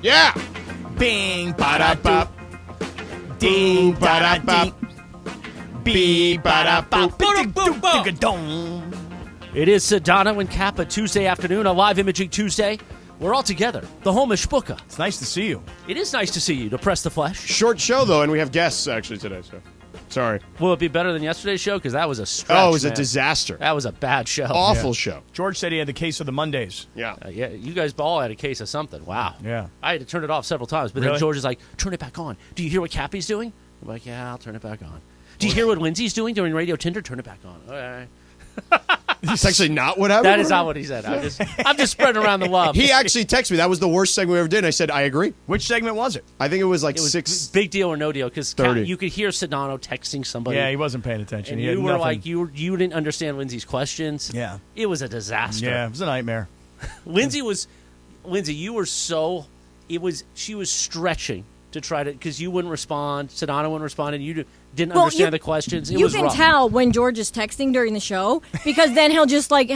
Yeah. Bing, ba-da-bop. Ding, ba-da-ding. Bee, ba-da-bop. Ding-a-dong. It is Sedano and Kap, a Tuesday afternoon, a live imaging Tuesday. We're all together. The home is Shpuka. It's nice to see you. It is nice to see you, to press the flesh. Short show, though, and we have guests, actually, today. So, sorry. Will it be better than yesterday's show? Because that was a stretch, Oh, it was a man. disaster. That was a bad show. Awful show. George said he had the case of the Mondays. Yeah. Yeah, you guys all had a case of something. Wow. Yeah. I had to turn it off several times, but Really? then George is like, turn it back on. Do you hear what Cappy's doing? I'm like, yeah, I'll turn it back on. Do you hear what Lindsay's doing during Radio Tinder? Turn it back on. All right. That's actually not what happened. That is not what he said. I'm just spreading around the love. He actually texted me. That was the worst segment we ever did. And I said, I agree. Which segment was it? I think it was like It was 6. big deal or no deal because 30. you could hear Sedano texting somebody. Yeah, he wasn't paying attention. And He had you were nothing. like, you didn't understand Lindsay's questions. Yeah. It was a disaster. Yeah, it was a nightmare. Lindsay, you were she was stretching to try to, because you wouldn't respond, Sedano wouldn't respond, and you didn't understand the questions. It You was can rough. tell when George is texting during the show because then he'll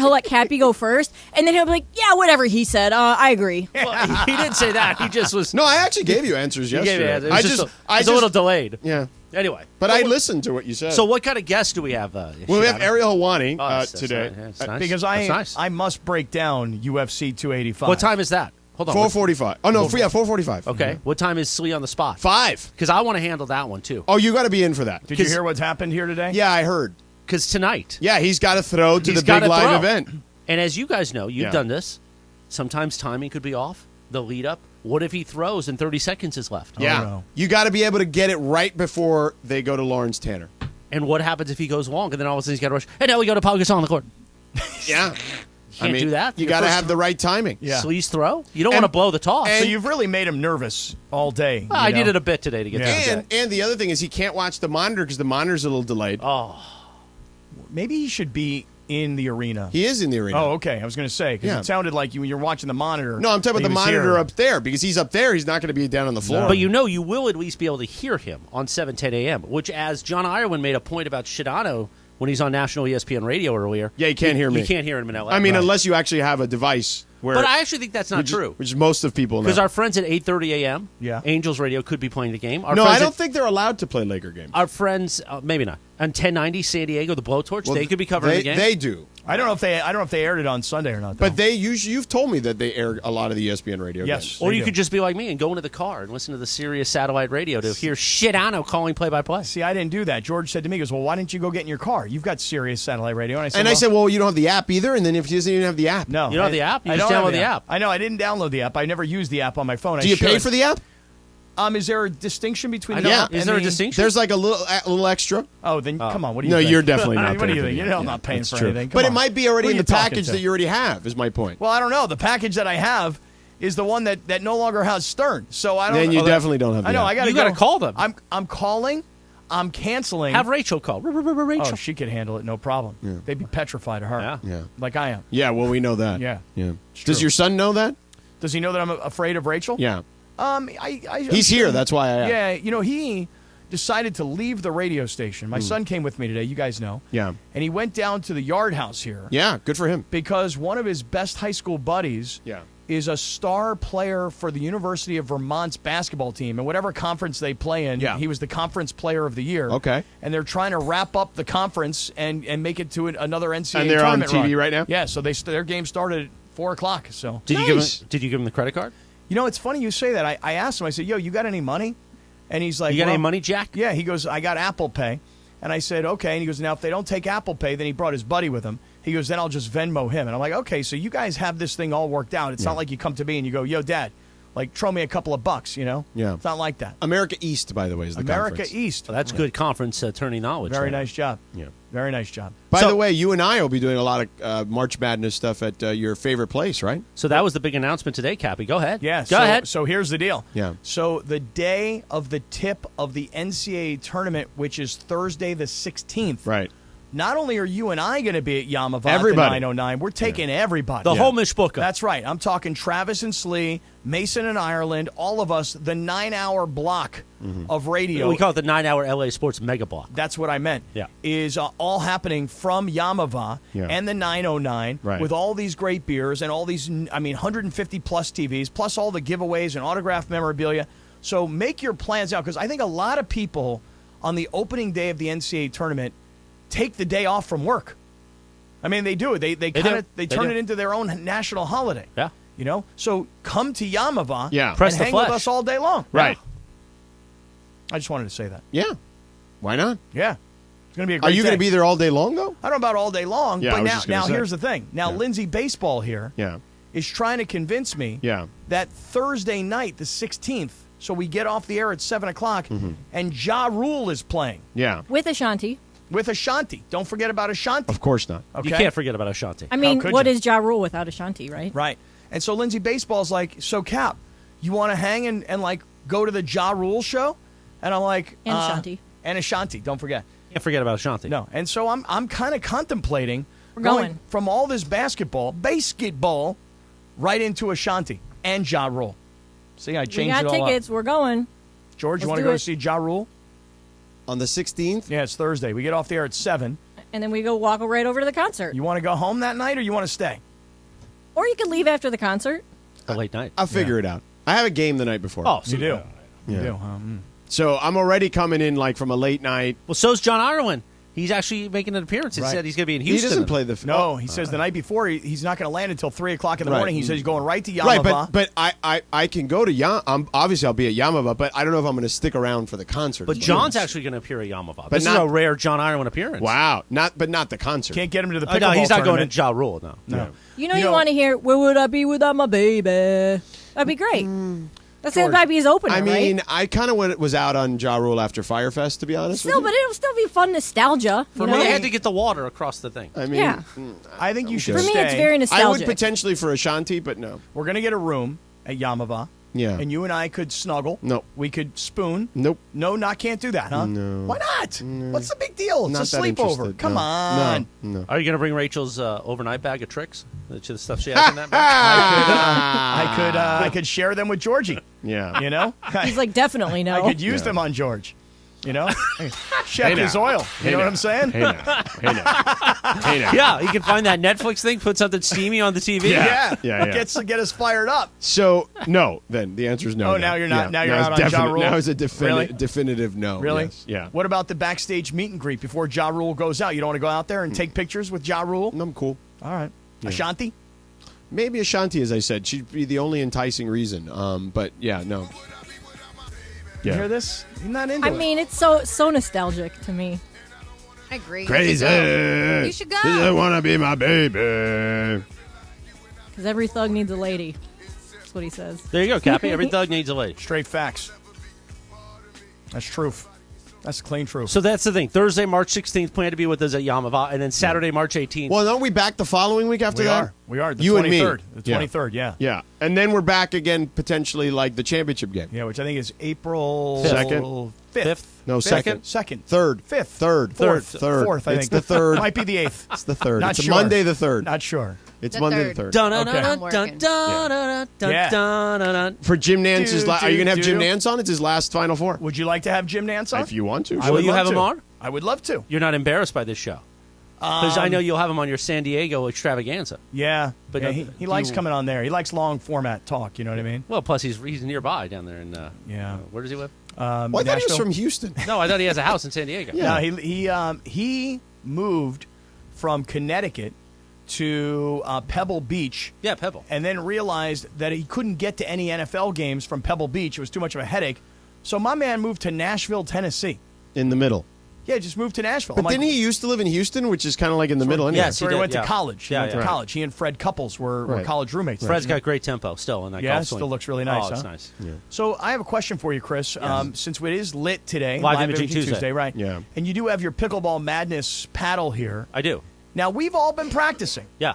let Cappy go first, and then he'll be like, "Yeah, whatever he said, I agree." Well, he didn't say that. He just was. No, I actually gave you answers He gave yesterday. it answers. It was just a little delayed. Yeah. Anyway, But I listened to what you said. so what kind of guests do we have? Well, we have Ariel Helwani that's today. nice. Yeah, it's nice. Because That's nice. I must break down UFC 285. What time is that? Hold on. 4:45. Oh, no, 4:45. Okay. What time is Slee on the spot? 5. Because I want to handle that one too. Oh, you got to be in for that. Did you hear what's happened here today? Yeah, I heard. Because tonight. Yeah, he's got to throw to He's the big gotta live throw. event. And as you guys know, you've Yeah. done this. Sometimes timing could be off. The lead up. What if he throws and 30 seconds is left? Yeah. no. You got to be able to get it right before they go to Lawrence Tanner. And what happens if he goes long and then all of a sudden he's got to rush? And now we go to Pau Gasol on the court. Yeah. Can't do that. You Your got to first have the right timing. Yeah. Slee's throw. You don't And- want to blow the toss. So you've really made him nervous all day. Well, I you know? did it a bit today to get Yeah. to And the other thing is he can't watch the monitor because the monitor's a little delayed. Oh, Maybe he should be in the arena. He is in the arena. Oh, okay. I was going to say, because Yeah. it sounded like when you're watching the monitor. No, I'm talking about that the he was monitor here. up there because he's up there. He's not going to be down on the floor. but you will at least be able to hear him on 7:10 a.m., which, as John Ireland made a point about Sedano when he's on national ESPN radio earlier. Yeah, you can't hear me. You can't hear him in LA. I mean, Right. unless you actually have a device where. But I actually think that's not true. Which most of people know. Because our friends at 8:30 a.m., Yeah. Angels Radio could be playing the game. Our no, friends I don't at- think they're allowed to play Laker games. Our friends, maybe not. On 1090 San Diego, the Blowtorch, Well, they could be covering the game. They do. I don't know if they aired it on Sunday or not. Though. But they usually, you've told me that they air a lot of the ESPN radio Yes. games. Or They you do. could just be like me and go into the car and listen to the Sirius satellite radio to hear Sedano calling play-by-play. See, I didn't do that. George said to me, he goes, well, why didn't you go get in your car? You've got Sirius satellite radio. And I said, well, you don't have the app either. And then if he doesn't even have the app. no. You don't have the app? You I just don't have download the app. I know. I didn't download the app. I never used the app on my phone. Do you pay for the app? Is there a distinction between I the know. app Is and there a the- distinction? There's like a little extra. Oh, then come on. What do you No, think? you're definitely not What do paying you for think? the You know app. I'm not paying That's for true. anything. Come But it on. might be already Who in are the you talking package to? that you already have, is my point. Well, I don't know. The package that I have is the one that no longer has Stern. So I don't Then you know. definitely don't have the I know. app. I You gotta call them. I'm calling. I'm canceling. Have Rachel call. Rachel. Oh, she could handle it, no problem. They'd be petrified of her. Yeah. Yeah. Like I am. Yeah, well, we know that. Yeah. Yeah. It's Does true. your son know that? Does he know that I'm afraid of Rachel? Yeah. He's here, that's why I asked. Yeah, he decided to leave the radio station. My son came with me today, you guys know. Yeah. And he went down to the Yard House here Yeah, good for him. because one of his best high school buddies Yeah. is a star player for the University of Vermont's basketball team. And whatever conference they play in, Yeah. he was the conference player of the year. Okay. And they're trying to wrap up the conference and make it to another NCAA And they're on tournament TV run. right now? Yeah, so their game started at 4 o'clock. So Did Nice. you give him the credit card? You know, it's funny you say that. I asked him, I said, yo, you got any money? And he's like, You got well, any money, Jack? Yeah, he goes, I got Apple Pay. And I said, okay. And he goes, now, if they don't take Apple Pay, then he brought his buddy with him. He goes, then I'll just Venmo him. And I'm like, okay, so you guys have this thing all worked out. It's not like you come to me and you go, yo, Dad, like, throw me a couple of bucks, you know? Yeah. It's not like that. America East, by the way, is the America conference. East. Well, that's good conference attorney knowledge. Very there. nice job. Yeah. Very nice job. By So- the way, you and I will be doing a lot of March Madness stuff at your favorite place, right? So that was the big announcement today, Cappy. Go ahead. Yeah. Go ahead. So here's the deal. Yeah. So the day of the tip of the NCAA tournament, which is Thursday the 16th, Right. not only are you and I going to be at Yamava Everybody. at the 909, we're taking everybody. The whole mishpucha. That's right. I'm talking Travis and Slee, Mason and Ireland, all of us, the 9-hour block of radio. We call it the 9-hour LA Sports Mega Block. That's what I meant. Yeah. Is all happening from Yamava and the 909 Right. with all these great beers and all these, 150 plus TVs, plus all the giveaways and autographed memorabilia. So make your plans out, because I think a lot of people on the opening day of the NCAA tournament take the day off from work. I mean, they do. They turn do. it into their own national holiday. Yeah. You know? So come to Yamava Yeah. and Press the hang with flesh. us all day long. Right. I just wanted to say that. Yeah. Why not? Yeah. It's going to be a great Are you going day. to be there all day long, though? I don't know about all day long, Yeah, I but was just now gonna say. here's the thing. Now, Yeah. Lindsay Baseball here is Yeah. trying to convince me Yeah. that Thursday night, the 16th, so we get off the air at 7 o'clock, Mm-hmm. and Ja Rule is playing Yeah. With Ashanti. with Ashanti. Don't forget about Ashanti. Of course not. Okay? You can't forget about Ashanti. I mean, could what you? is Ja Rule without Ashanti, right? Right. And so Lindsay Baseball's like, so Cap, you want to hang and like go to the Ja Rule show? And I'm like, And Ashanti. And Ashanti, don't forget. Can't forget about Ashanti. No. And so I'm kind of contemplating We're going. from all this basketball, right into Ashanti and Ja Rule. See, I We changed got it all tickets. up. We're going. George, you Let's want to do go it. see Ja Rule? On the 16th? Yeah, it's Thursday. We get off the air at 7. And then we go walk right over to the concert. You want to go home that night or you want to stay? Or you could leave after the concert. The late night. I'll figure it out. I have a game the night before. Oh, so You do. Yeah. You do, huh? So I'm already coming in like from a late night. Well, so's John Ireland. He's actually making an appearance. He Right. said he's going to be in He Houston. doesn't play the. No, he says the night before he's not going to land until 3 o'clock in the Right. morning. He says he's going right to Yamava. Right, but I can go to obviously I'll be at Yamava, but I don't know if I'm going to stick around for the concert. But John's actually going to appear at Yamava. This is not- a rare John Ireland appearance. Wow, not the concert. Can't get him to the Oh, pickleball no, he's not going tournament. to Ja Rule, no. No. You know, You you know- want to hear, where would I be without my baby? That'd be great. That's George. going to be his opener, I mean, right? I kind of was out on Ja Rule after Firefest, to be honest. Still, with but you. it'll still be fun nostalgia. You know? Well, they had to get the water across the thing. I mean, Yeah. I think you should For me, stay. it's very I would nostalgic. potentially for Ashanti, but no. We're going to get a room at Yamava. Yeah. And you and I could snuggle. No. We could spoon. Nope. No, can't do that, huh? No. Why not? What's the big deal? It's Not a that sleepover. interested. Come No. on. No. Are you going to bring Rachel's overnight bag of tricks? The stuff she has in that bag? I could share them with Georgie. Yeah. You know? He's like, definitely no. I could use them on George. You know? Check Hey his now. oil. You Hey know what now. I'm saying? Hey now. Hey now. Hey now. Yeah, you can find that Netflix thing, put something steamy on the TV. Yeah. Yeah. Get us fired up. So no, then the answer is no. Oh, now you're not- now you're it's out on Ja definite- Rule? Now is a Really? definitive no. Really? Yes. Yeah. What about the backstage meet and greet before Ja Rule goes out? You don't want to go out there and take pictures with Ja Rule? I'm cool. All right. Ashanti? Maybe Ashanti, as I said, she'd be the only enticing reason. But yeah, no. You Yeah. hear this? You're not into I it. mean, it's so nostalgic to me. I agree. Crazy. You should go. I want to be my baby. Because every thug needs a lady. That's what he says. There you go, Cappy. Every thug needs a lady. Straight facts. That's truth. That's clean truth. So that's the thing. Thursday, March 16th, plan to be with us at Yamava, and then Saturday, March 18th. Well, aren't we back the following week after we that? are. We are. The You 23rd. and me. The 23rd, yeah. Yeah. And then we're back again, potentially, like the championship game. Yeah, which I think is April Second. 5th. Fifth. No, second. Second. Third. Fifth. Third. Fourth. Third. Fourth, I It's think. the third. Might be the 8th. It's the third. Not It's sure. a Monday the third. Not sure. It's The Monday third. the third. I'm working. Yeah. For Jim Nance, Do, are you going to have do, Jim do. Nance on? It's his last Final Four. Would you like to have Jim Nance on? If you want to. I sure. would Will you love have him to. on? I would love to. You're not embarrassed by this show? Because I know you'll have him on your San Diego extravaganza. Yeah. But Yeah, no, he do likes you- coming on there. He likes long format talk, you know what I mean? Well, plus he's nearby down there in Yeah. where does he live? Well, I thought he was Nashville? from Houston. No, I thought he has a house in San Diego. Yeah. No, he moved from Connecticut to Pebble Beach Yeah, Pebble. and then realized that he couldn't get to any NFL games from Pebble Beach. It was too much of a headache. So my man moved to Nashville, Tennessee. In the middle. Yeah, just moved to Nashville. But I'm like, didn't he used to live in Houston, which is kind of like in the middle anyway? yes, that's where he did, went yeah. to college. He Yeah, went to yeah. college. He and Fred Couples were Right. college roommates. Fred's got great tempo still in that Yeah, golf it swing. still looks really nice, Oh, it's huh? nice. So I have a question for you, Chris. Since it is lit today, Live Imaging Tuesday. right? Yeah. And you do have your Pickleball Madness paddle here. I do. Now, we've all been practicing. Yeah.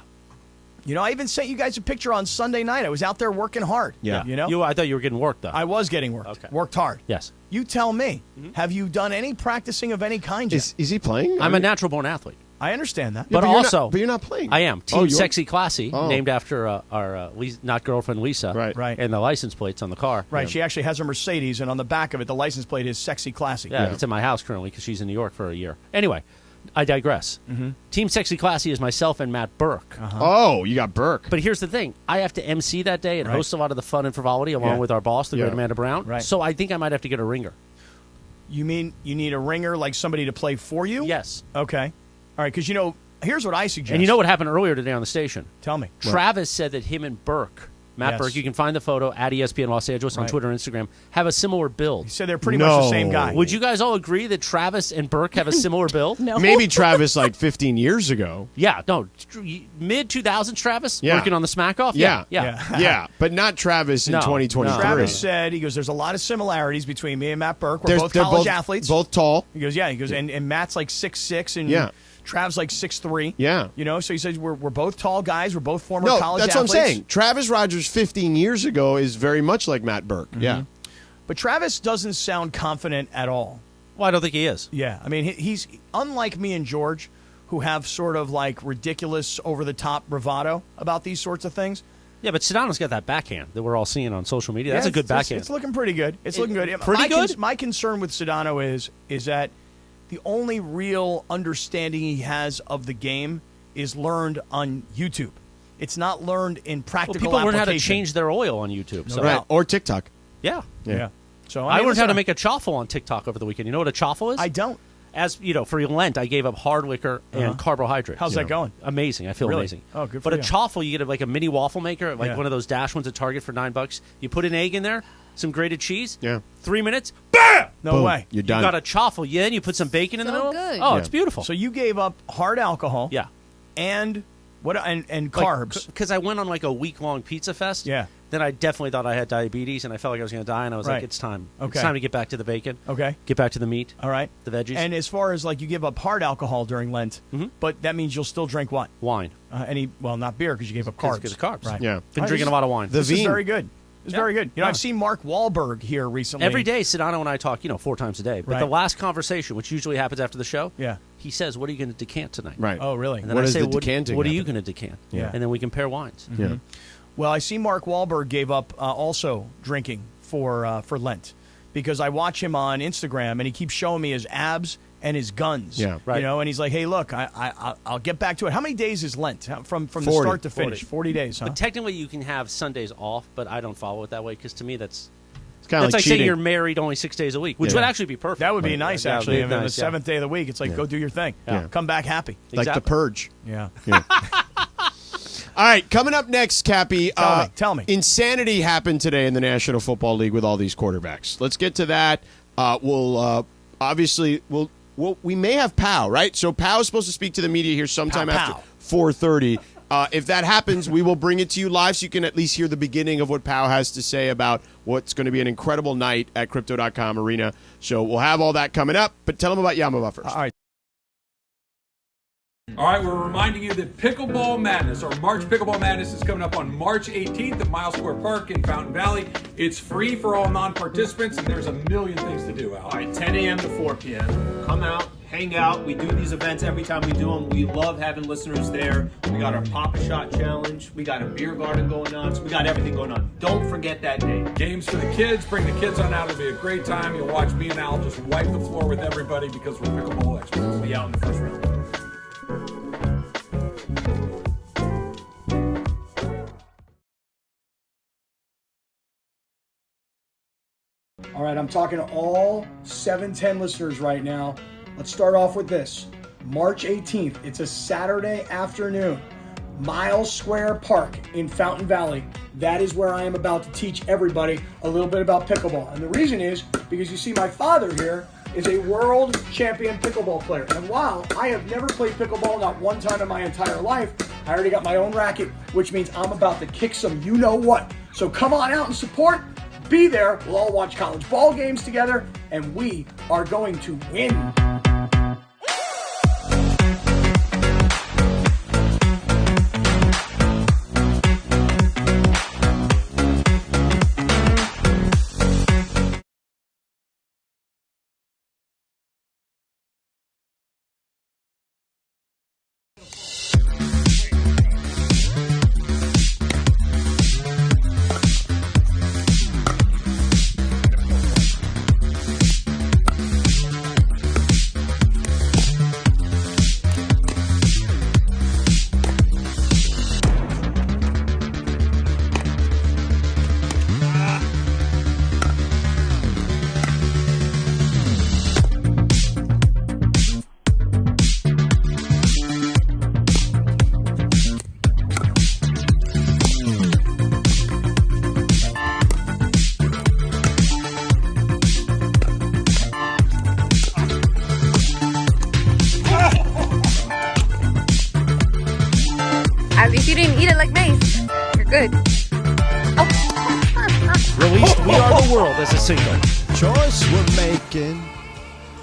You know, I even sent you guys a picture on Sunday night. I was out there working hard. Yeah. You know? I thought you were getting work though. I was getting worked. Okay. Worked hard. yes. You tell me, have you done any practicing of any kind yet? Is he playing? I'm a natural born athlete. I understand that. But you're also, not, but you're not playing. I am. Team you're- Sexy Classy, Oh. named after our not girlfriend Lisa. Right. Right. And the license plates on the car. Right. She actually has a Mercedes, and on the back of it, the license plate is Sexy Classy. Yeah, it's in my house currently because she's in New York for a year. Anyway, I digress. Team Sexy Classy is myself and Matt Burke. Oh, you got Burke. But here's the thing. I have to MC that day and Right. host a lot of the fun and frivolity along Yeah. with our boss, the Yeah. great Amanda Brown. Right. So I think I might have to get a ringer. You mean you need a ringer, like somebody to play for you? Yes. Okay. All right, because, here's what I suggest. And you know what happened earlier today on the station? Tell me. Travis said that him and Burke, Matt Yes. Burke, you can find the photo at ESPN Los Angeles on Right. Twitter and Instagram, have a similar build. He said they're pretty much the same guy. Would you guys all agree that Travis and Burke have a similar build? No. Maybe Travis like 15 years ago. Yeah, no. Mid-2000s Travis Yeah. working on the Smack Off? Yeah. Yeah. Yeah, but not Travis in No, 2023. no. Travis said, he goes, there's a lot of similarities between me and Matt Burke. We're They're- both they're college athletes. Both tall. He goes, and Matt's like 6'6", and Yeah. Trav's like 6'3". Yeah. So he says we're both tall guys. We're both former No, college that's athletes. what I'm saying. Travis Rogers 15 years ago is very much like Matt Burke. Yeah. But Travis doesn't sound confident at all. Well, I don't think he is. Yeah, I mean, he's unlike me and George, who have sort of like ridiculous, over-the-top bravado about these sorts of things. Yeah, but Sedano's got that backhand that we're all seeing on social media. That's Yeah, a good backhand. It's looking pretty good. It's looking good. Pretty good? My concern with Sedano is that the only real understanding he has of the game is learned on YouTube. It's not learned in Well, practical people learn how to application. change their oil on YouTube. So. Right. Or TikTok. Yeah. Yeah. So I mean, learned how listen, to make a chaffle on TikTok over the weekend. You know what a chaffle is? I don't. As you know, for Lent, I gave up hard liquor and carbohydrates. How's that going? Amazing. I feel Really? amazing. Oh, good for But you. a chaffle, you get like a mini waffle maker, like Yeah. one of those dash ones at Target for $9. You put an egg in there, some grated cheese. Yeah. 3 minutes. Bam! No Boom. way. You're You done. got a chaffle. Yeah, and you put some bacon in the So middle. good. Oh, Yeah. it's beautiful. So you gave up hard alcohol. yeah. And what? And carbs. Because I went on like a week-long pizza fest. Yeah. Then I definitely thought I had diabetes, and I felt like I was going to die, and I was Right. like, it's time. Okay. It's time to get back to the bacon. Okay. Get back to the meat, All right. the veggies, And as far as like you give up hard alcohol during Lent, but that means you'll still drink what? wine. Not beer because you gave up carbs. Because of carbs. Right. Yeah. Been All right, drinking a lot of wine. The This is Veen. very good. It's Yeah. very good. Yeah. I've seen Mark Wahlberg here recently. Every day, Sedano and I talk, 4 times a day. But Right. the last conversation, which usually happens after the show, Yeah. he says, "What are you going to decant tonight?" Right. Oh, really? And then What I is say, the "What decanting are you happen?" going to decant?" Yeah. And then we compare wines. Yeah. Well, I see Mark Wahlberg gave up also drinking for Lent because I watch him on Instagram and he keeps showing me his abs and his guns. Yeah. Right. And he's like, "Hey, look, I'll get back to it." How many days is Lent from the 40. start to finish? 40 days, huh? But technically, you can have Sundays off, but I don't follow it that way because to me, It's kind of that's like like saying cheating. you're married only 6 days a week, which Yeah. would actually be perfect. That would be nice, Yeah, actually. it'd And be then nice, the yeah. 7th day of the week, it's like, go do your thing. Yeah. Come back happy. like the Exactly. purge. Yeah. All right, coming up next, Cappy. Tell me. Insanity happened today in the National Football League with all these quarterbacks. Let's get to that. We may have Pau, right? So Pau is supposed to speak to the media here sometime Pow, after pow. 4:30. If that happens, we will bring it to you live so you can at least hear the beginning of what Pau has to say about what's going to be an incredible night at Crypto.com Arena. So we'll have all that coming up, but tell them about Yamava first. All right. All right, we're reminding you that Pickleball Madness, or March Pickleball Madness, is coming up on March 18th at Miles Square Park in Fountain Valley. It's free for all non-participants, and there's a million things to do, Al. All right, 10 a.m. to 4 p.m. Come out, hang out. We do these events every time we do them. We love having listeners there. We got our Pop a Shot Challenge. We got a beer garden going on. So we got everything going on. Don't forget that day. Games for the kids. Bring the kids on out. It'll be a great time. You'll watch me and Al just wipe the floor with everybody because we're pickleball experts. We'll be out in the first round. All right, I'm talking to all 710 listeners right now. Let's start off with this. March 18th, it's a Saturday afternoon. Miles Square Park in Fountain Valley. That is where I am about to teach everybody a little bit about pickleball. And the reason is because you see my father here is a world champion pickleball player. And while I have never played pickleball, not one time in my entire life, I already got my own racket, which means I'm about to kick some you-know-what. So come on out and support. Be there. We'll all watch college ball games together, and we are going to win. good. Released We Are the World as a single. Choice we're making.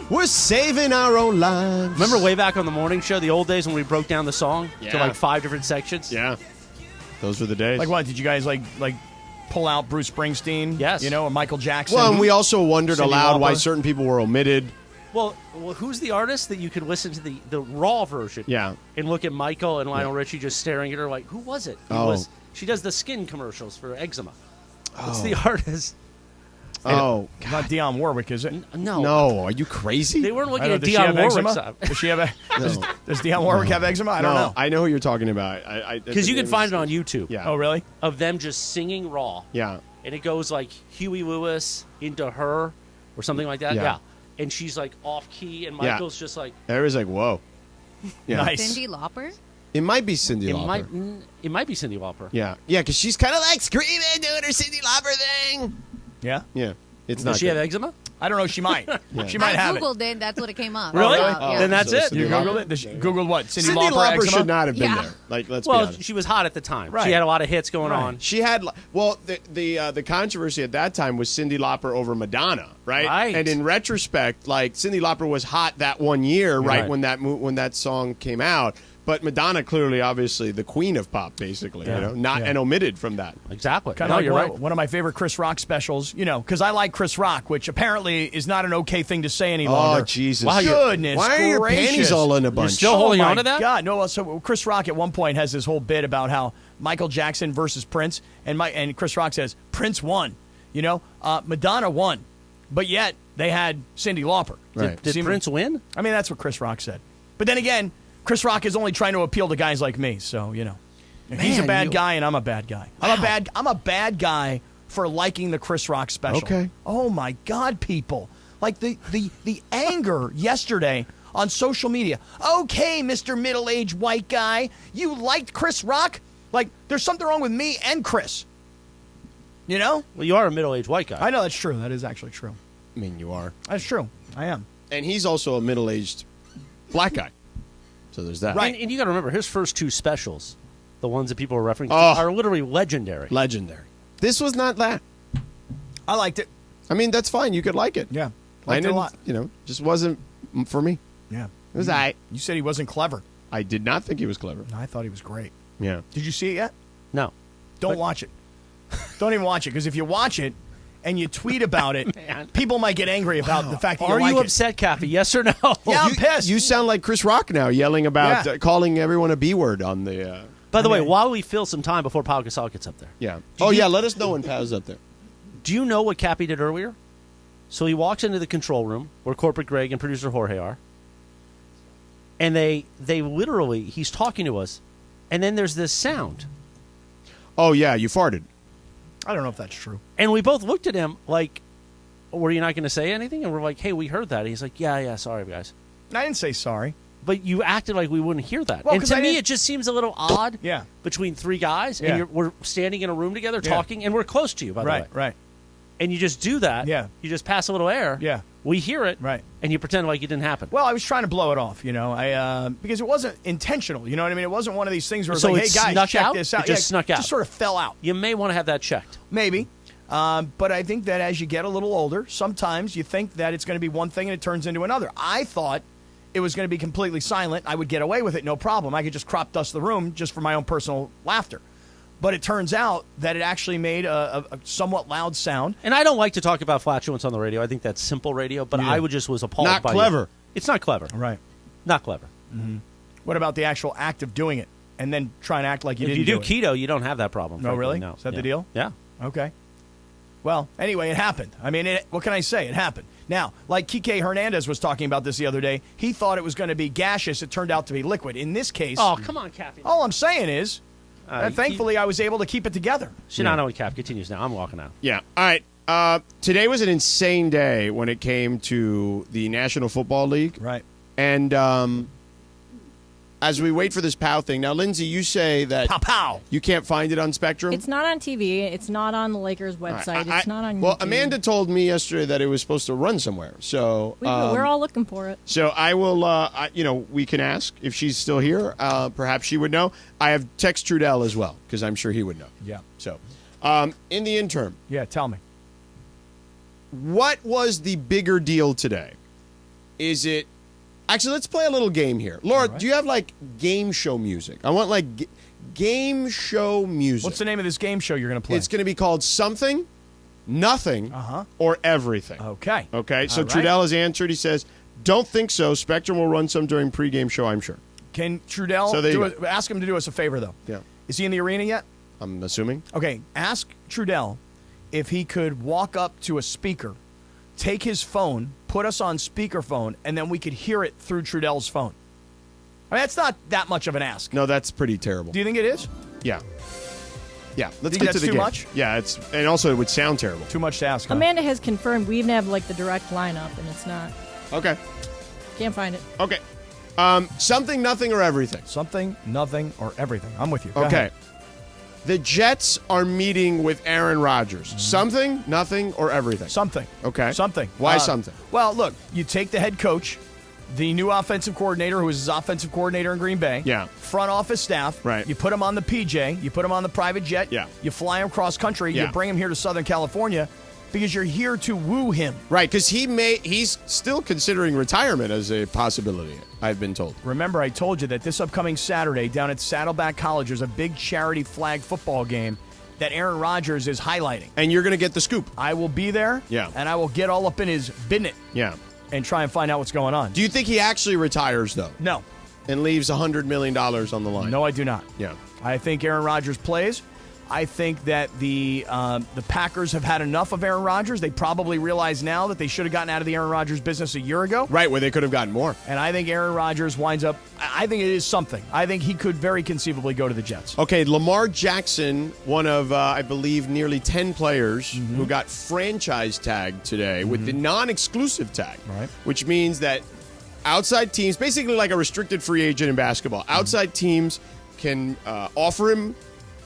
We're saving our own lives. Remember way back on the morning show, the old days when we broke down the song to Yeah. like 5 different sections? Yeah. Those were the days. Like what? Did you guys like pull out Bruce Springsteen? Yes. You know, or Michael Jackson? Well, and we also wondered Cyndi aloud why Lauper. certain people were omitted. Well, who's the artist that you could listen to the raw version? Yeah. And look at Michael and Lionel Richie just staring at her like, who was it? She does the skin commercials for eczema. What's the artist? Oh. Not Dionne Warwick, is it? No. No, are you crazy? They weren't I looking don't at know, does she have Dionne Warwick's eczema? side. Does she have No. does Dionne Warwick have eczema? I don't know. I know who you're talking about. Because you can find it on YouTube. Yeah. Oh, really? Of them just singing raw. Yeah. And it goes like Huey Lewis into her or something like that. Yeah. And she's like off key and Yeah. Michael's just like, Everybody's like, whoa. Yeah. Nice. Cyndi Lauper? It might be Cyndi it Lauper. might be Cyndi Lauper. Yeah. Yeah, because she's kind of like screaming, doing her Cyndi Lauper thing. Yeah. Yeah. It's not Does she good. have eczema? I don't know. She might. She might I have it. Googled it. That's what it came up. Really? Yeah. Then that's So it. You Cyndi Googled Lauper. it? Googled what? Cyndi Cyndi Lauper Lauper eczema? should not have been Yeah. there. Like, let's be Well, honest. she was hot at the time. Right. She had a lot of hits going Right. on. She had the controversy at that time was Cyndi Lauper over Madonna, right? Right. And in retrospect, like Cyndi Lauper was hot that one year, right, Right. when that song came out. But Madonna clearly, obviously, the queen of pop, basically, Yeah. you know, not Yeah. and omitted from that. Exactly. Kind No, of like you're right. one of my favorite Chris Rock specials, you know, because I like Chris Rock, which apparently is not an okay thing to say any longer. Oh, Jesus! Wow, Goodness Why are your gracious. panties all in a bunch? still holding oh my on to that? God, no. So Chris Rock at one point has this whole bit about how Michael Jackson versus Prince, and Chris Rock says Prince won, you know, Madonna won, but yet they had Cyndi Lauper. Right. Did Prince win? I mean, that's what Chris Rock said. But then again, Chris Rock is only trying to appeal to guys like me, so you know, he's a Man, bad you- guy and I'm a bad guy. I'm a bad guy for liking the Chris Rock special. Okay. Oh my God, people! Like the anger yesterday on social media. Okay, Mr. Middle-aged white guy, you liked Chris Rock? Like, there's something wrong with me and Chris. You know? Well, you are a middle-aged white guy. I know that's true. That is actually true. I mean, you are, That's true. I am. and he's also a middle-aged black guy. So there's that. Right. And you got to remember, his first two specials, the ones that people are referring to, Oh. are literally legendary. Legendary. This was not that. I liked it. I mean, that's fine. You could like it. Yeah. I Liked it a didn't, lot. you know, just wasn't for me. Yeah. It was I You said he wasn't clever. did not think he was clever. I thought he was great. Yeah. Did you see it yet? No. Don't watch it. Don't even watch it, because if you watch it and you tweet about it, Man. people might get angry about the fact that Are you like you it. upset, Kathy? Yes or no? Yeah, I'm you, pissed. You sound like Chris Rock now, yelling about Yeah. calling everyone a B word on the. By the way, Okay. while we fill some time before Pau Gasol gets up there, Yeah. Do Oh you- yeah. Let us know when Pau's up there. do you know what Cappy did earlier? So he walks into the control room where corporate Greg and producer Jorge are, and they literally, he's talking to us, and then there's this sound, Oh yeah, you farted. I don't know if that's true. and we both looked at him like, "Were you not going to say anything?" And we're like, "Hey, we heard that." And he's like, "Yeah, sorry, guys." I didn't say sorry. But you acted like we wouldn't hear that. Well, And 'cause to I me, didn't- it just seems a little odd Yeah. between three guys, Yeah. and we're standing in a room together Yeah. talking, and we're close to you, by the way. Right. And you just do that. Yeah. You just pass a little air. Yeah. We hear it. Right. And you pretend like it didn't happen. Well, I was trying to blow it off, you know, because it wasn't intentional. You know what I mean? It wasn't one of these things where it's So like, it hey, guys, snuck check out? this out. It just snuck out. Just sort of fell out. You may want to have that checked. Maybe. But I think that as you get a little older, sometimes you think that it's going to be one thing and it turns into another. I thought it was going to be completely silent. I would get away with it, no problem. I could just crop dust the room just for my own personal laughter. But it turns out that it actually made a somewhat loud sound. And I don't like to talk about flatulence on the radio. I think that's simple radio, but Yeah. I was appalled Not by clever. it. It's not clever. Right. Not clever. What about the actual act of doing it and then trying to act like you If didn't you do it? keto, you don't have that problem. No, frankly. really? No. Is that the Yeah. deal? Yeah. Okay. Well, anyway, it happened. I mean, what can I say? It happened. Now, like Kike Hernandez was talking about this the other day, he thought it was going to be gaseous. It turned out to be liquid. In this case, Oh, come on, Kathy. all I'm saying is, thankfully, I was able to keep it together. Sedano Kap continues now. I'm walking out. Yeah. All right. Today was an insane day when it came to the National Football League. Right. And as we wait for this POW thing, now, Lindsay, you say that Pow. you can't find it on Spectrum? It's not on TV. It's not on the Lakers website. It's not on Well, YouTube. Amanda told me yesterday that it was supposed to run somewhere. So We're all looking for it. So I will, we can ask if she's still here. Perhaps she would know. I have text Trudell as well, because I'm sure he would know. Yeah. So, in the interim, Yeah, tell me. what was the bigger deal today? Is it... Actually, let's play a little game here. Laura, do you have, game show music? I want, game show music. What's the name of this game show you're going to play? It's going to be called Something, Nothing, or Everything. Okay. Okay, so All right. Trudell has answered. He says, don't think so. Spectrum will run some during pregame show, I'm sure. Can Trudell So there you ask him to do us a favor, though? Yeah. Is he in the arena yet? I'm assuming. Okay, ask Trudell if he could walk up to a speaker, take his phone, put us on speakerphone, and then we could hear it through Trudell's phone. I mean, that's not that much of an ask. No, that's pretty terrible. Do you think it is? Yeah. Yeah, let's Think get to that's the too game. much? Yeah, and also it would sound terrible. Too much to ask, huh? Amanda has confirmed we even have the direct lineup, and it's not. Okay. Can't find it. Okay. Something, Nothing, or Everything. Something, nothing, or everything. I'm with you. Go Okay. ahead. The Jets are meeting with Aaron Rodgers. Something, Nothing, or Everything. Something. Okay. Something. Why something? Well, look, you take the head coach, the new offensive coordinator, who is his offensive coordinator in Green Bay. Yeah. Front office staff. Right. You put him on the PJ. You put him on the private jet. Yeah. You fly him cross country. Yeah. You bring him here to Southern California because you're here to woo him. Right, because he's still considering retirement as a possibility, I've been told. Remember, I told you that this upcoming Saturday down at Saddleback College, there's a big charity flag football game that Aaron Rodgers is highlighting. And you're going to get the scoop. I will be there. Yeah. And I will get all up in his business. Yeah. And try and find out what's going on. Do you think he actually retires, though? No. And leaves $100 million on the line? No, I do not. Yeah. I think Aaron Rodgers plays. I think that the Packers have had enough of Aaron Rodgers. They probably realize now that they should have gotten out of the Aaron Rodgers business a year ago. Right, where they could have gotten more. And I think Aaron Rodgers winds up, I think it is something. I think he could very conceivably go to the Jets. Okay, Lamar Jackson, one of, I believe, nearly 10 players who got franchise tagged today with the non-exclusive tag, Right. which means that outside teams, basically like a restricted free agent in basketball, outside teams can offer him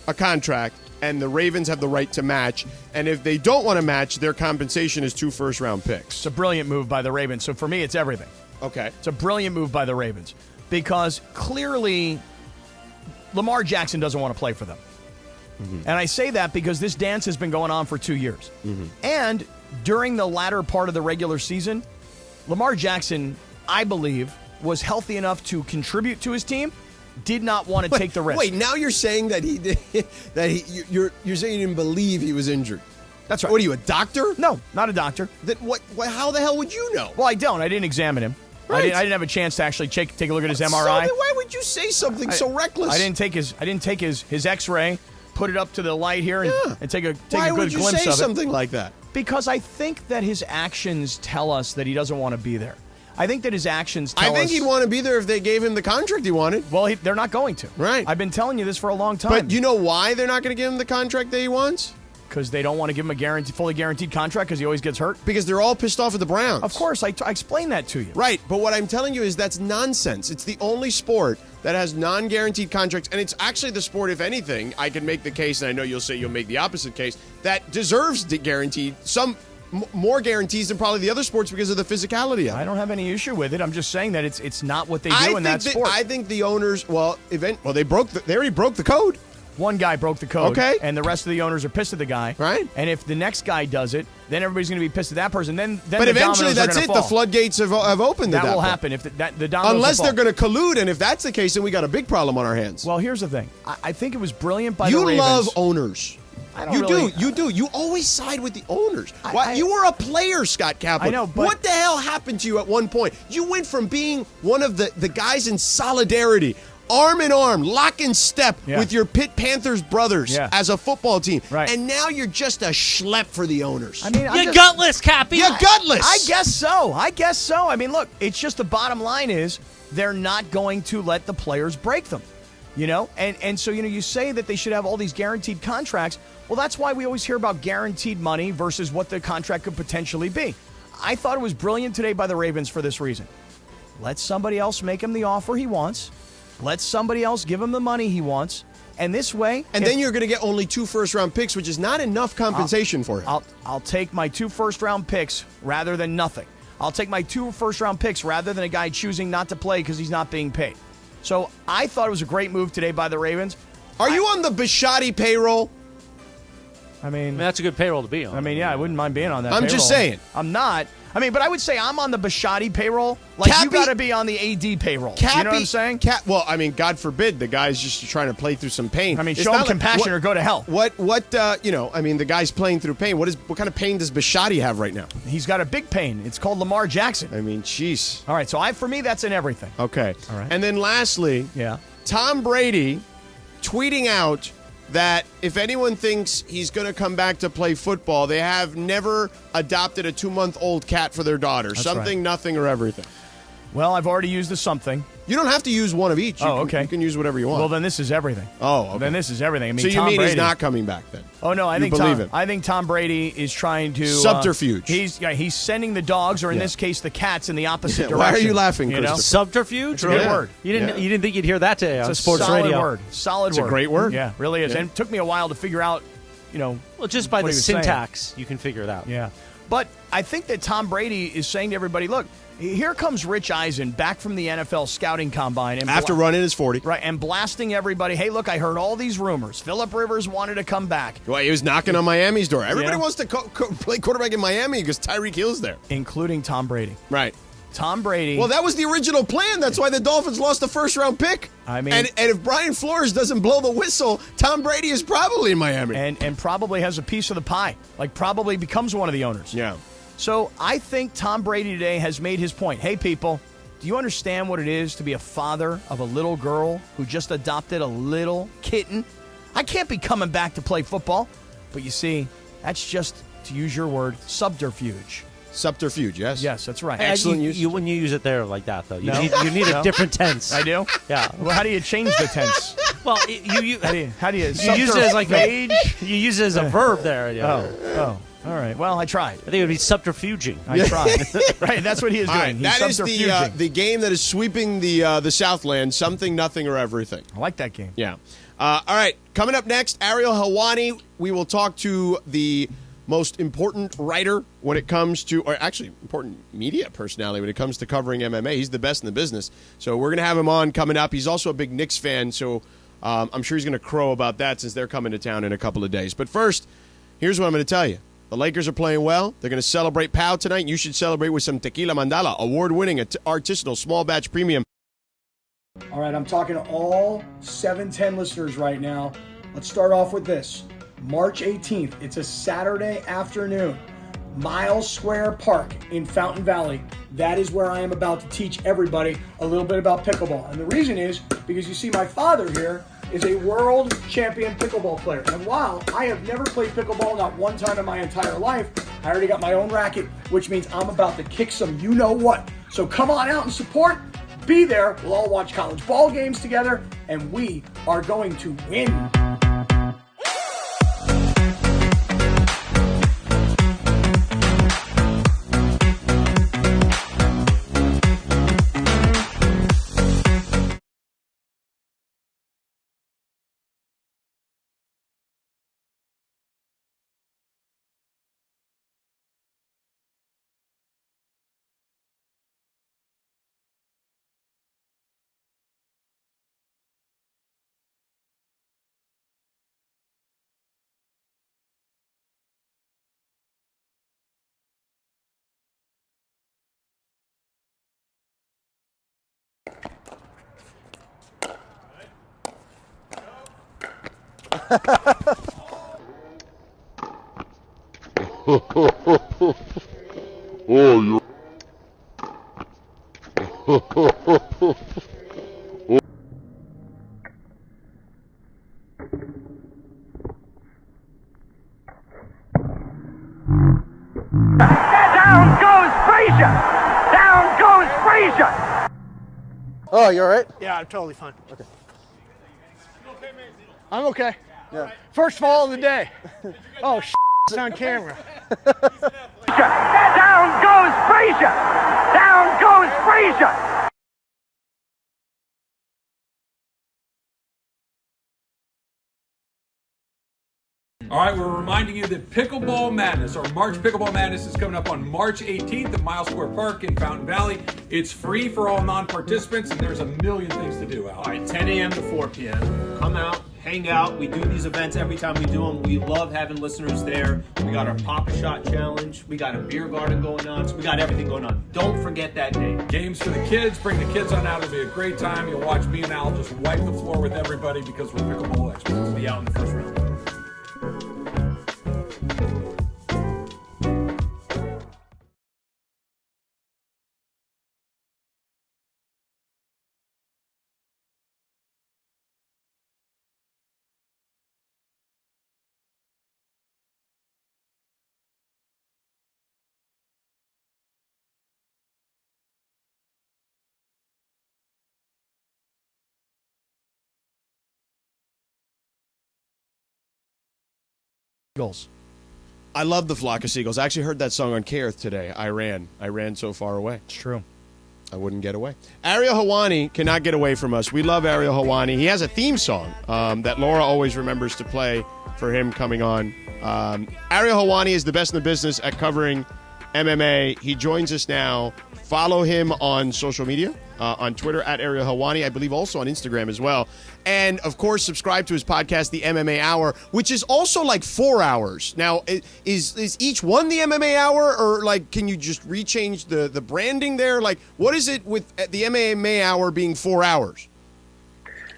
a contract, and the Ravens have the right to match. And if they don't want to match, their compensation is 2 first-round picks. It's a brilliant move by the Ravens. So for me, it's everything. Okay. It's a brilliant move by the Ravens because clearly Lamar Jackson doesn't want to play for them. And I say that because this dance has been going on for 2 years. And during the latter part of the regular season, Lamar Jackson, I believe, was healthy enough to contribute to his team, did not want to take the risk. Wait, now you're saying that he did, you're saying you didn't believe he was injured. That's right. What are you, a doctor? No, not a doctor. Then what? How the hell would you know? Well, I don't. I didn't examine him. Right. I didn't have a chance to actually take a look at his So MRI. then why would you say something so reckless? I didn't take his X-ray, put it up to the light here, and take a Why good would you glimpse say of it. something like that? Because I think that his actions tell us that he doesn't want to be there. I think that his actions tell us... I think he'd want to be there if they gave him the contract he wanted. Well, they're not going to. Right. I've been telling you this for a long time. But you know why they're not going to give him the contract that he wants? Because they don't want to give him a fully guaranteed contract because he always gets hurt? Because they're all pissed off at the Browns. Of course, I explained that to you. Right, but what I'm telling you is that's nonsense. It's the only sport that has non-guaranteed contracts, and it's actually the sport, if anything, I can make the case, and I know you'll say you'll make the opposite case, that deserves the guaranteed, more guarantees than probably the other sports because of the physicality of it. I don't have any issue with it. I'm just saying that it's not what they do in that sport. I think the owners, they already broke the code. One guy broke the code, Okay. and the rest of the owners are pissed at the guy. Right. And if the next guy does it, then everybody's going to be pissed at that person. Then But the eventually, dominoes are that's gonna it. fall. The floodgates have opened. That at that will point. happen if the dominoes Unless will they're fall. going to collude, and if that's the case, then we got a big problem on our hands. Well, here's the thing. I think it was brilliant by the You Ravens. love owners. I don't You really- do. You do. You always side with the owners. I- You were a player, Scott Kaplan. I know, but- what the hell happened to you at one point? You went from being one of the guys in solidarity, arm in arm, lock and step Yeah. with your Pitt Panthers brothers Yeah. as a football team. Right. And now you're just a schlep for the owners. I mean, I'm You just- gutless, Cappy. You're gutless. I guess so. I mean, look, it's just the bottom line is they're not going to let the players break them. You know? And so, you say that they should have all these guaranteed contracts. Well, that's why we always hear about guaranteed money versus what the contract could potentially be. I thought it was brilliant today by the Ravens for this reason. Let somebody else make him the offer he wants. Let somebody else give him the money he wants. And this way... And then you're going to get only 2 first-round picks, which is not enough compensation for him. I'll take my 2 first-round picks rather than nothing. I'll take my 2 first-round picks rather than a guy choosing not to play because he's not being paid. So I thought it was a great move today by the Ravens. Are you on the Bisciotti payroll? I mean, that's a good payroll to be on. I mean, yeah, I wouldn't mind being on that I'm payroll. just saying. I'm not. I mean, but I would say I'm on the Bisciotti payroll. Like, you got to be on the AD payroll. You know what I'm saying? Well, I mean, God forbid the guy's just trying to play through some pain. I mean, show him compassion or go to hell. I mean, the guy's playing through pain. What kind of pain does Bisciotti have right now? He's got a big pain. It's called Lamar Jackson. I mean, jeez. All right, so for me, that's in everything. Okay. All right. And then lastly, yeah, Tom Brady tweeting out that if anyone thinks he's going to come back to play football, they have never adopted a 2-month-old cat for their daughter. That's something, right. Nothing, or everything. Well, I've already used the something. You don't have to use one of each. Okay. You can use whatever you want. Well, then this is everything. Oh, okay. Then this is everything. I mean, so you Tom mean Brady, he's not coming back then? Oh no, I think Tom Brady is trying to subterfuge. He's sending the dogs, or in this case, the cats, in the opposite direction. Why are you laughing, you know? Christopher? Subterfuge? It's a good word. You didn't think you'd hear that today on It's a sports solid radio. word. Solid It's word. a great word. Yeah, really is. Yeah. And it took me a while to figure out, Well, just by what the he was saying. syntax, you can figure it out. Yeah. But I think that Tom Brady is saying to everybody, look, here comes Rich Eisen back from the NFL scouting combine. And After running his 40. Right, and blasting everybody, hey, look, I heard all these rumors. Phillip Rivers wanted to come back. Well, he was knocking on Miami's door. Everybody Yeah. wants to play quarterback in Miami because Tyreek Hill's there. Including Tom Brady. Right. Tom Brady. Well, that was the original plan. That's why the Dolphins lost the first-round pick. I mean... And if Brian Flores doesn't blow the whistle, Tom Brady is probably in Miami. And probably has a piece of the pie. Like, probably becomes one of the owners. Yeah. So I think Tom Brady today has made his point. Hey, people, do you understand what it is to be a father of a little girl who just adopted a little kitten? I can't be coming back to play football. But you see, that's just, to use your word, subterfuge. Subterfuge, yes? Yes, that's right. Excellent use. You when you use it there like that, though. You No? need No? a different tense. I do? Yeah. Well, how do you change the tense? Well, you How do you use it as like subterfuge? you use it as a verb there. Oh. All right. Well, I tried. I think it would be subterfuging. I tried. Right, that's what he is All doing. right, He's that is subterfuging. the game that is sweeping the Southland. Something, nothing, or everything. I like that game. Yeah. All right. Coming up next, Ariel Helwani. We will talk to the most important writer when it comes to, or actually important media personality when it comes to covering MMA. He's the best in the business. So we're going to have him on coming up. He's also a big Knicks fan, so I'm sure he's going to crow about that since they're coming to town in a couple of days. But first, here's what I'm going to tell you. The Lakers are playing well. They're going to celebrate Pau tonight. You should celebrate with some Tequila Mandala, award-winning artisanal small batch premium. All right, I'm talking to all 710 listeners right now. Let's start off with this. March 18th, it's a Saturday afternoon. Miles Square Park in Fountain Valley. That is where I am about to teach everybody a little bit about pickleball. And the reason is because you see my father here is a world champion pickleball player. And while I have never played pickleball, not one time in my entire life, I already got my own racket, which means I'm about to kick some you-know-what. So come on out and support. Be there. We'll all watch college ball games together, and we are going to win. Down goes Frazier! Down goes Frazier! Oh, you all right? Yeah, I'm totally fine. Okay. I'm okay. Yeah. First fall of the day. Oh, it's on camera. Down goes Frazier! Down goes Frazier! All right, we're reminding you that Pickleball Madness, or March Pickleball Madness, is coming up on March 18th at Miles Square Park in Fountain Valley. It's free for all non-participants, and there's a million things to do, Al. All right, 10 a.m. to 4 p.m. Come out, hang out. We do these events every time we do them. We love having listeners there. We got our Pop-A-Shot Challenge. We got a beer garden going on. So we got everything going on. Don't forget that day. Games for the kids. Bring the kids on out. It'll be a great time. You'll watch me and Al just wipe the floor with everybody because we're pickleball experts. We'll be out in the first round. Goals. I love the Flock of Seagulls. I actually heard that song on K-Earth today. I ran so far away. It's true. I wouldn't get away. Ariel Helwani cannot get away from us. We love Ariel Helwani. He has a theme song that Laura always remembers to play for him coming on. Ariel Helwani is the best in the business at covering MMA. He joins us now. Follow him on social media, on Twitter at Ariel Helwani, I believe also on Instagram as well. And, of course, subscribe to his podcast, The MMA Hour, which is also like 4 hours. Now, is each one the MMA Hour, or, like, can you just rechange the branding there? Like, what is it with the MMA Hour being 4 hours?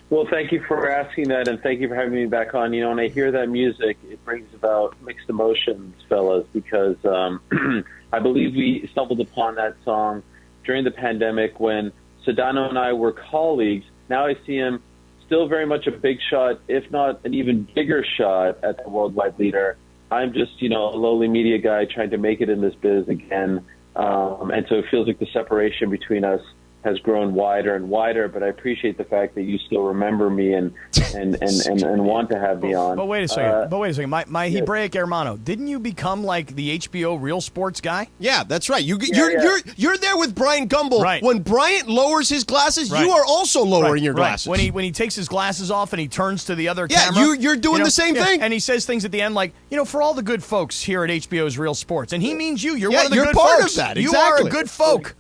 Well, thank you for asking that, and thank you for having me back on. You know, when I hear that music, it brings about mixed emotions, fellas, because I believe we stumbled upon that song during the pandemic when Sedano and I were colleagues. Now I see him still very much a big shot, if not an even bigger shot at the worldwide leader. I'm just, you know, a lowly media guy trying to make it in this biz again. And so it feels like the separation between us has grown wider and wider, but I appreciate the fact that you still remember me and want to have me on. But wait a second. My Hebraic hermano, didn't you become like the HBO Real Sports guy? Yeah, that's right. You're there with Brian Gumbel. Right. When Bryant lowers his glasses, you are also lowering your glasses. When he takes his glasses off and he turns to the other camera. You're doing the same thing. And he says things at the end like, you know, for all the good folks here at HBO's Real Sports. And he means you. You're one of the good part folks. of that. You Exactly. are a good folk.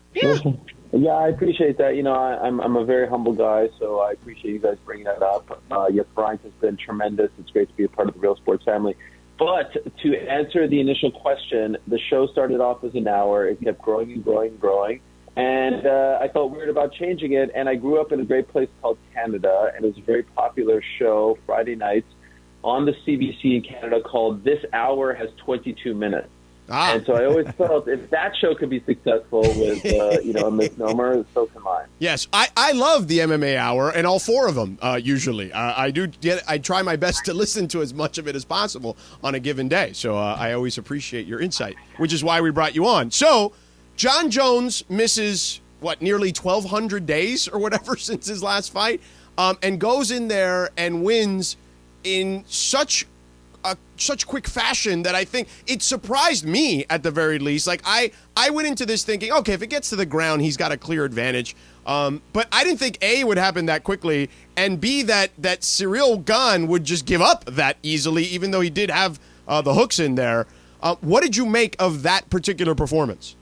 Yeah, I appreciate that. You know, I'm a very humble guy, so I appreciate you guys bringing that up. Yes, Brian has been tremendous. It's great to be a part of the Real Sports family. But to answer the initial question, the show started off as an hour. It kept growing and growing and growing. And I felt weird about changing it. And I grew up in a great place called Canada, and it was a very popular show Friday nights on the CBC in Canada called This Hour Has 22 Minutes. And so I always felt if that show could be successful with, a misnomer, so can mine. Yes, I love the MMA Hour and all 4 of them, usually. I try my best to listen to as much of it as possible on a given day. So I always appreciate your insight, which is why we brought you on. So John Jones misses, nearly 1,200 days or whatever since his last fight, and goes in there and wins in such quick fashion that I think it surprised me at the very least. Like I went into this thinking, okay, if it gets to the ground, he's got a clear advantage. But I didn't think A, it would happen that quickly, and B, that Ciryl Gane would just give up that easily, even though he did have the hooks in there. What did you make of that particular performance?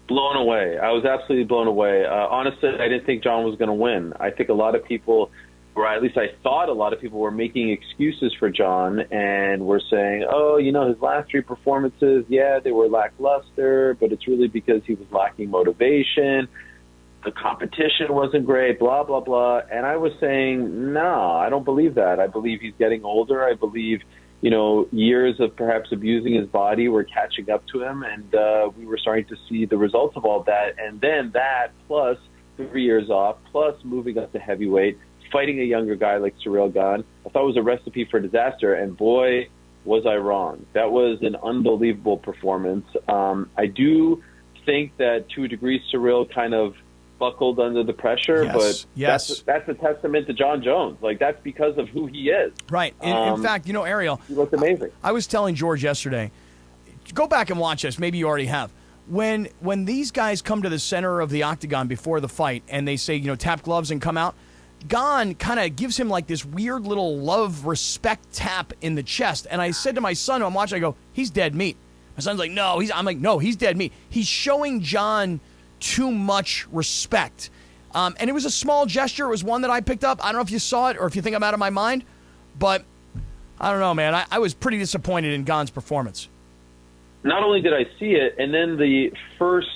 Blown away. I was absolutely blown away. Honestly, I didn't think John was going to win. I think a lot of people, or at least I thought a lot of people, were making excuses for John and were saying, oh, you know, his last 3 performances, they were lackluster, but it's really because he was lacking motivation. The competition wasn't great, blah, blah, blah. And I was saying, no, I don't believe that. I believe he's getting older. I believe, you know, years of perhaps abusing his body were catching up to him, and we were starting to see the results of all that. And then that, plus 3 years off, plus moving up to heavyweight, fighting a younger guy like Ciryl Gane, I thought it was a recipe for disaster, and boy, was I wrong. That was an unbelievable performance. I do think that to a degree Ciryl kind of buckled under the pressure, but that's a testament to John Jones. Like, that's because of who he is. Right. In fact, you know, Ariel, he looked amazing. I was telling George yesterday, go back and watch this. Maybe you already have. When these guys come to the center of the octagon before the fight and they say, you know, tap gloves and come out, Gon kind of gives him like this weird little love respect tap in the chest. And I said to my son, I'm watching, I go, he's dead meat. My son's like, no. I'm like, no, he's dead meat. He's showing John too much respect. And it was a small gesture. It was one that I picked up. I don't know if you saw it or if you think I'm out of my mind. But I don't know, man. I was pretty disappointed in Gon's performance. Not only did I see it, and then the first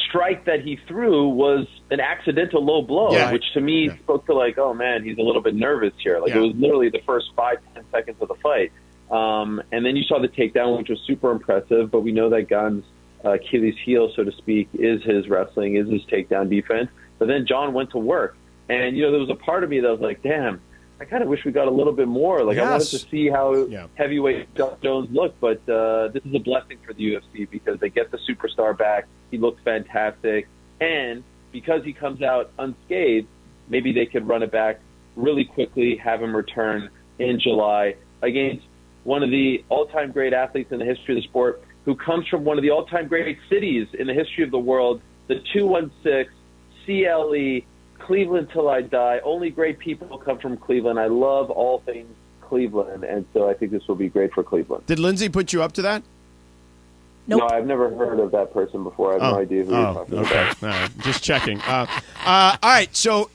strike that he threw was an accidental low blow, which to me spoke to like, oh man, he's a little bit nervous here. Like it was literally the first 5-10 seconds of the fight. And then you saw the takedown, which was super impressive, but we know that Gon's Achilles heel, so to speak, is his wrestling, is his takedown defense. But then John went to work. And, there was a part of me that was like, damn, I kind of wish we got a little bit more. Like, I wanted to see how heavyweight Jones looked, but this is a blessing for the UFC because they get the superstar back. He looks fantastic. And because he comes out unscathed, maybe they could run it back really quickly, have him return in July against one of the all-time great athletes in the history of the sport who comes from one of the all-time great cities in the history of the world, the 216 CLE, Cleveland till I die. Only great people come from Cleveland. I love all things Cleveland, and so I think this will be great for Cleveland. Did Lindsay put you up to that? Nope. No, I've never heard of that person before. I have no idea who you're talking about. All right. Just checking. All right, so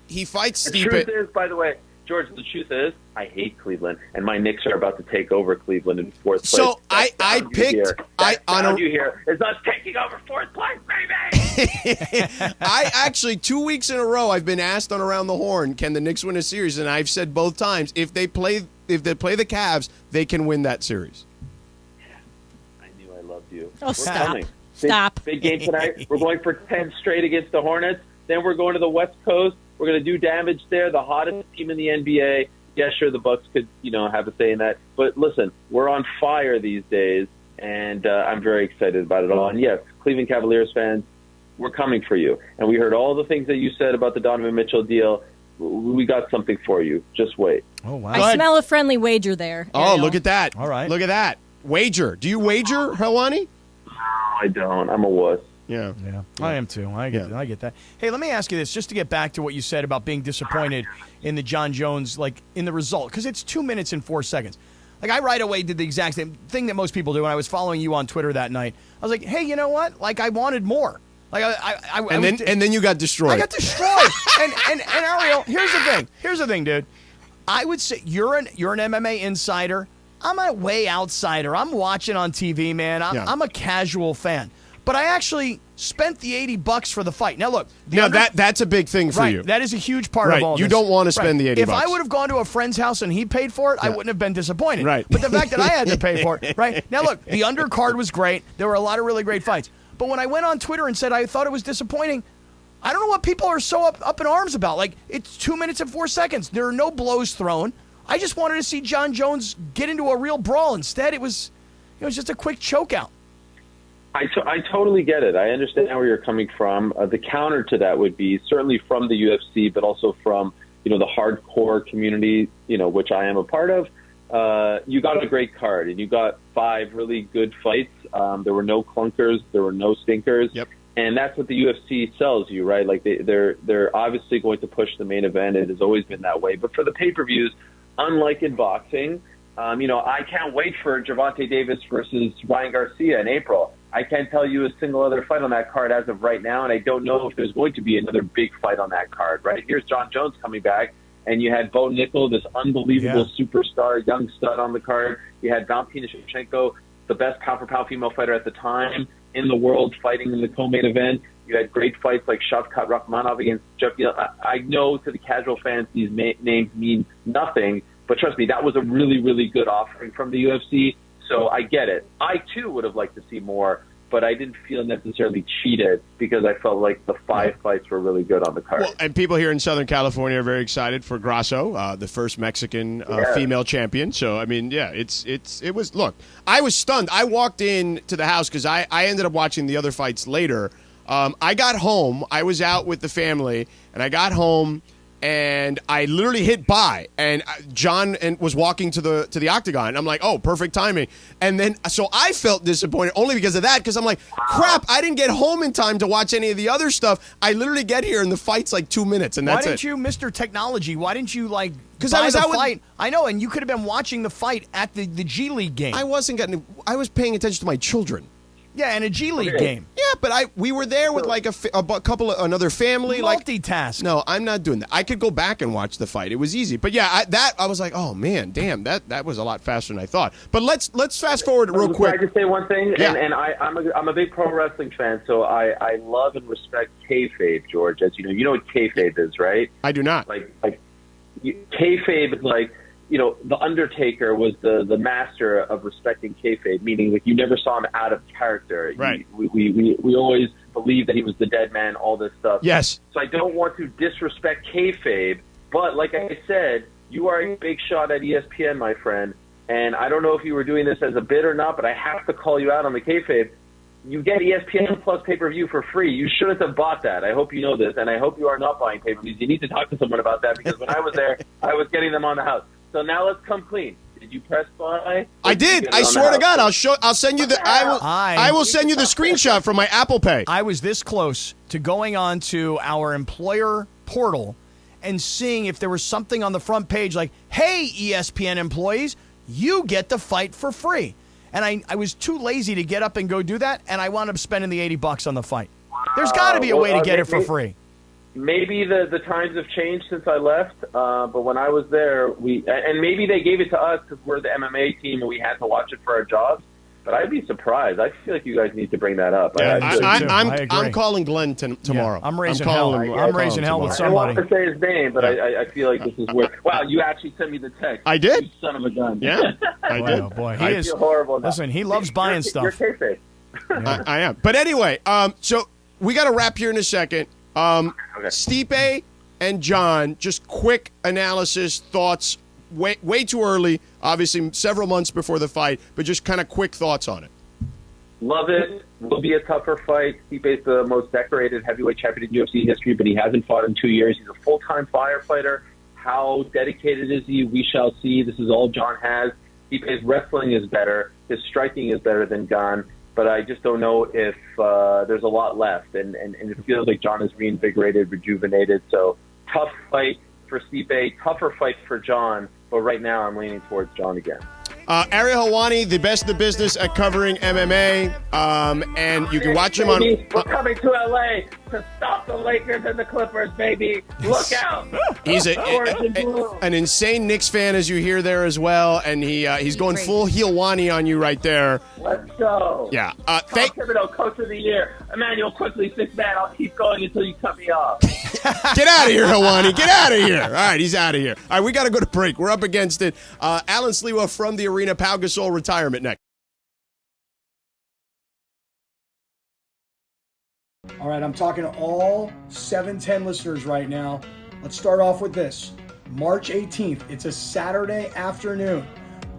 he fights Stipe. The truth is, by the way, George, the truth is, I hate Cleveland, and my Knicks are about to take over Cleveland in fourth place. So I picked. You hear is us taking over fourth place, baby. I actually 2 weeks in a row I've been asked on Around the Horn, can the Knicks win a series? And I've said both times if they play the Cavs, they can win that series. I knew I loved you. Oh, We're stop! coming. Stop! Big game tonight. We're going for 10 straight against the Hornets. Then we're going to the West Coast. We're going to do damage there. The hottest team in the NBA. Yeah, sure, the Bucks could, have a say in that. But listen, we're on fire these days, and I'm very excited about it all. And yes, Cleveland Cavaliers fans, we're coming for you. And we heard all the things that you said about the Donovan Mitchell deal. We got something for you. Just wait. Oh, wow. I smell a friendly wager there. Oh, Ariel. look at that. All right. Look at that. Wager. Do you wager, Helwani? No, I don't. I'm a wuss. Yeah. I am too. I get that. Hey, let me ask you this, just to get back to what you said about being disappointed in the John Jones, in the result, because it's 2 minutes and 4 seconds. Like, I right away did the exact same thing that most people do when I was following you on Twitter that night. I was like, hey, you know what? Like, I wanted more. Like, And then you got destroyed. I got destroyed. and Ariel, here's the thing, dude. I would say you're an MMA insider. I'm a way outsider. I'm watching on TV, man. I'm a casual fan. But I actually spent the $80 for the fight. Now, look. That's a big thing for you. That is a huge part of all this. You don't want to spend the $80. If I would have gone to a friend's house and he paid for it, I wouldn't have been disappointed. Right. But the fact that I had to pay for it, right? Now, look, the undercard was great. There were a lot of really great fights. But when I went on Twitter and said I thought it was disappointing, I don't know what people are so up in arms about. Like, it's 2 minutes and 4 seconds. There are no blows thrown. I just wanted to see John Jones get into a real brawl. Instead, it was just a quick chokeout. I totally get it. I understand where you're coming from. The counter to that would be certainly from the UFC, but also from the hardcore community, which I am a part of. You got a great card, and you got 5 really good fights. There were no clunkers, there were no stinkers, and that's what the UFC sells you, right? Like they're obviously going to push the main event. It has always been that way, but for the pay-per-views, unlike in boxing, I can't wait for Gervonta Davis versus Ryan Garcia in April. I can't tell you a single other fight on that card as of right now, and I don't know if there's going to be another big fight on that card, right? Here's John Jones coming back, and you had Bo Nickel, this unbelievable superstar, young stud on the card. You had Valentina Shevchenko, the best pound-for-pound female fighter at the time in the world, fighting in the co-main event. You had great fights like Shavkat Rakhmonov against Jeff. I know to the casual fans these names mean nothing, but trust me, that was a really, really good offering from the UFC. So I get it. I, too, would have liked to see more, but I didn't feel necessarily cheated because I felt like the 5 fights were really good on the card. Well, and people here in Southern California are very excited for Grasso, the first Mexican female champion. So, I mean, it was, look, I was stunned. I walked in to the house because I ended up watching the other fights later. I got home. I was out with the family, and I got home, and I literally hit buy, and John was walking to the octagon. And I'm like, oh, perfect timing. And then so I felt disappointed only because of that, because I'm like, crap, I didn't get home in time to watch any of the other stuff. I literally get here and the fight's like 2 minutes, and that's it. Why didn't you, Mr. Technology? Why didn't you Because I was out fight? I know, and you could have been watching the fight at the G League game. I was paying attention to my children. Yeah, and a G League game. Yeah, but we were there with like a couple of another family. Multitask. No, I'm not doing that. I could go back and watch the fight. It was easy. But yeah, I was like, oh man, damn, that was a lot faster than I thought. But let's fast forward real quick. Can I just say one thing? Yeah. And I'm a big pro wrestling fan, so I love and respect kayfabe, George. As you know. You know what kayfabe is, right? I do not. Kayfabe is like, The Undertaker was the master of respecting kayfabe, meaning like you never saw him out of character. Right. We always believed that he was the dead man, all this stuff. Yes. So I don't want to disrespect kayfabe, but like I said, you are a big shot at ESPN, my friend, and I don't know if you were doing this as a bid or not, but I have to call you out on the kayfabe. You get ESPN Plus pay-per-view for free. You shouldn't have bought that. I hope you know this, and I hope you are not buying pay-per-views. You need to talk to someone about that, because when I was there, I was getting them on the house. So now let's come clean. Did you press buy? I did. I swear to God, I'll send you the. I will send you the screenshot from my Apple Pay. I was this close to going on to our employer portal and seeing if there was something on the front page like, "Hey, ESPN employees, you get the fight for free." And I was too lazy to get up and go do that, and I wound up spending the $80 on the fight. There's got to be a way to get it for free. Maybe the times have changed since I left, but when I was there, and maybe they gave it to us because we're the MMA team and we had to watch it for our jobs. But I'd be surprised. I feel like you guys need to bring that up. Yeah, I'm calling Glenn tomorrow. Yeah, I'm raising hell. I'm raising hell with somebody. I don't want to say his name, but I feel like this is where. Wow, you actually sent me the text. I did. You son of a gun. Yeah, I did. Oh boy, I feel horrible now. Listen, he loves buying stuff. You're kayfabe. I am. But anyway, so we got to wrap here in a second. Okay. Stipe and John, just quick analysis, thoughts. Way too early, obviously several months before the fight, but just kind of quick thoughts on it. Love it. Will be a tougher fight. Stipe's the most decorated heavyweight champion in UFC history, but he hasn't fought in 2 years. He's a full-time firefighter. How dedicated is he? We shall see. This is all John has. Stipe's wrestling is better. His striking is better than Gon, but I just don't know if there's a lot left. And it feels like John is reinvigorated, rejuvenated. So tough fight for Stipe, tougher fight for John. But right now, I'm leaning towards John again. Ariel Helwani, the best in the business at covering MMA, and you can watch him on. We're coming to LA to stop the Lakers and the Clippers, baby. Look out! He's an insane Knicks fan, as you hear there as well, and he's going full Helwani on you right there. Let's go. Yeah. Tom Thibodeau, Coach of the Year. Emmanuel quickly, 6 man. I'll keep going until you cut me off. Get out of here, Helwani. Get out of here. All right, he's out of here. All right, we got to go to break. We're up against it. Alan Sliwa from the Arena, Pau Gasol retirement next. All right, I'm talking to all 710 listeners right now. Let's start off with this. March 18th, it's a Saturday afternoon.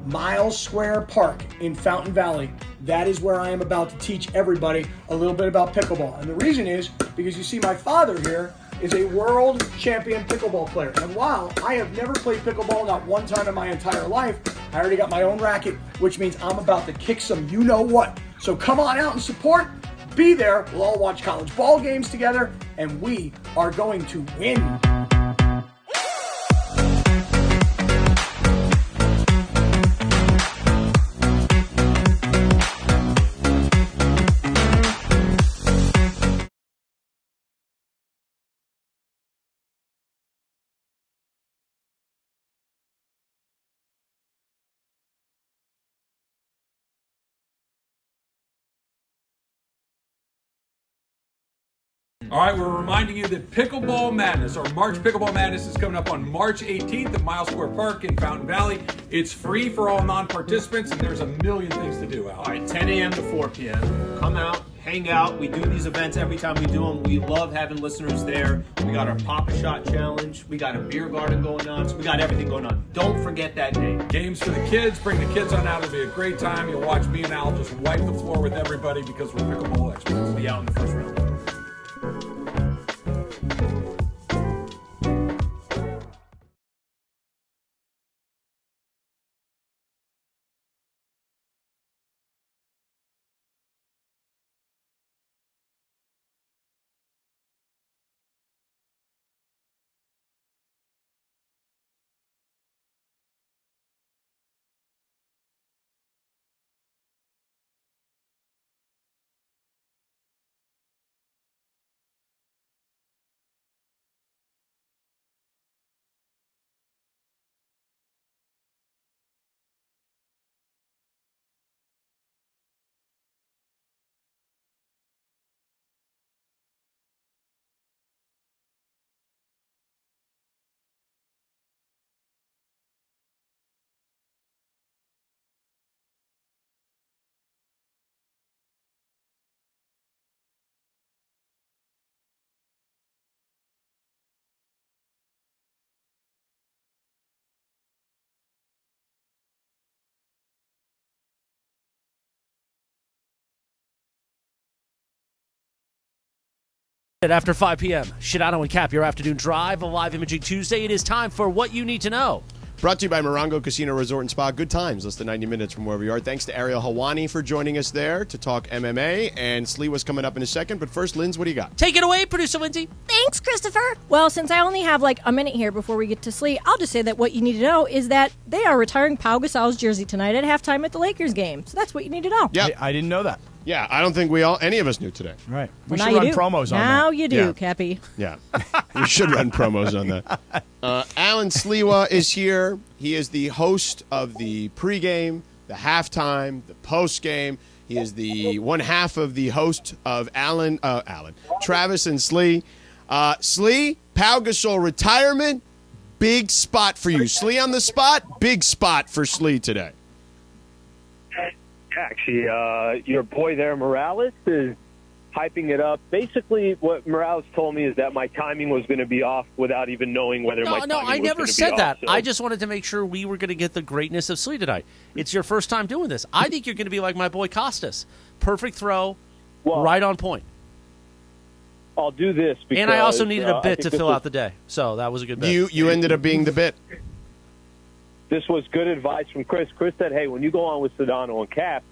Miles Square Park in Fountain Valley. That is where I am about to teach everybody a little bit about pickleball. And the reason is because you see my father here is a world champion pickleball player. And while I have never played pickleball, not one time in my entire life, I already got my own racket, which means I'm about to kick some you-know-what. So come on out and support. Be there. We'll all watch college ball games together, and we are going to win. All right, we're reminding you that Pickleball Madness, or March Pickleball Madness, is coming up on March 18th at Miles Square Park in Fountain Valley. It's free for all non-participants, and there's a million things to do, Al. All right, 10 a.m. to 4 p.m. Come out, hang out. We do these events every time we do them. We love having listeners there. We got our Pop-A-Shot Challenge. We got a beer garden going on. So we got everything going on. Don't forget that day. Games for the kids. Bring the kids on out. It'll be a great time. You'll watch me and Al just wipe the floor with everybody because we're pickleball experts. We'll be out in the first round. After 5 p.m., Sedano and Kap, your afternoon drive, a live imaging Tuesday. It is time for What You Need to Know. Brought to you by Morongo Casino Resort and Spa. Good times, less than 90 minutes from wherever you are. Thanks to Ariel Helwani for joining us there to talk MMA. And Slee was coming up in a second. But first, Linz, what do you got? Take it away, producer Lindsay. Thanks, Christopher. Well, since I only have like a minute here before we get to sleep, I'll just say that what you need to know is that they are retiring Pau Gasol's jersey tonight at halftime at the Lakers game. So that's what you need to know. Yeah, I didn't know that. Yeah, I don't think any of us knew today. Right. Well, We now should you run do. promos on Now that. you do, Yeah. Cappy. Yeah, we should run promos on that. Alan Sliwa is here. He is the host of the pregame, the halftime, the postgame. He is the one half of the host of Travis and Slee. Slee, Pau Gasol retirement, big spot for you. Slee on the spot, big spot for Slee today. Actually, your boy there, Morales, is hyping it up. Basically, what Morales told me is that my timing was going to be off without even knowing whether my timing was I never going to said be that. off. So- I just wanted to make sure we were going to get the greatness of Slee tonight. It's your first time doing this. I think you're going to be like my boy Costas. Perfect throw, right on point. I'll do this because... And I also needed a I bit think to this fill was- out the day. So that was a good bit. You ended up being the bit. This was good advice from Chris. Chris said, hey, when you go on with Sedano and Kap,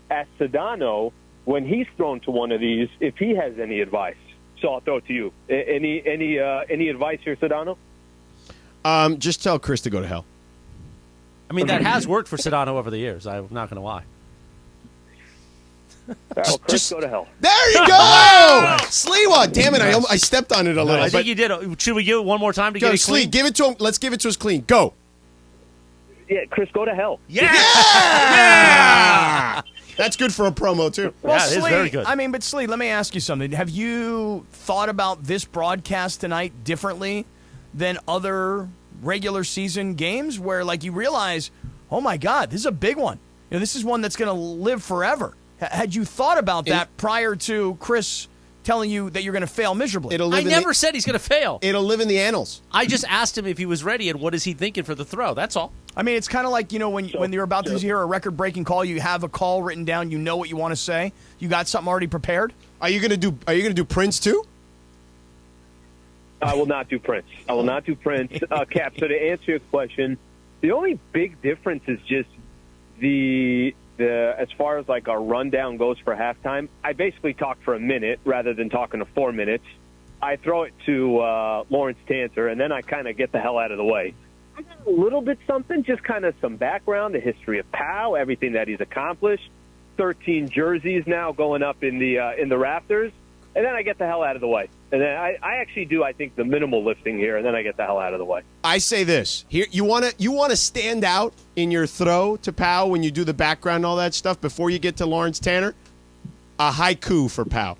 ask Sedano when he's thrown to one of these if he has any advice. So I'll throw it to you. Any advice here, Sedano? Just tell Chris to go to hell. I mean, that has worked for Sedano over the years. I'm not going to lie. Well, Chris, go to hell. There you go! Sliwa, damn it, I stepped on it a little. I think you did. Should we give it one more time to Go, get it Slee, clean? give it to him. Let's give it to us clean. Go. Yeah, Chris, go to hell. Yeah! That's good for a promo, too. Well, Yeah, it is Slee, very good. I mean, but Slee, let me ask you something. Have you thought about this broadcast tonight differently than other regular season games where, like, you realize, oh, my God, this is a big one. You know, this is one that's going to live forever. Had you thought about that prior to Chris telling you that you're going to fail miserably? I never said he's going to fail. It'll live in the annals. I just asked him if he was ready and what is he thinking for the throw. That's all. I mean, it's kind of like, you know, when you're about to hear a record-breaking call, you have a call written down, you know what you want to say, you got something already prepared. Are you going to do Prince too? I will not do Prince. I will not do Prince. Cap, so to answer your question, the only big difference is just the as far as like our rundown goes for halftime. I basically talk for a minute rather than talking to 4 minutes. I throw it to Lawrence Tanter, and then I kind of get the hell out of the way. I got a little bit something, just kind of some background, the history of Pau, everything that he's accomplished. 13 jerseys now going up in the rafters, and then I get the hell out of the way. And then I actually do, I think, the minimal lifting here, and then I get the hell out of the way. I say this. Here you want to stand out in your throw to Pau when you do the background and all that stuff before you get to Lawrence Tanner? A haiku for Pau.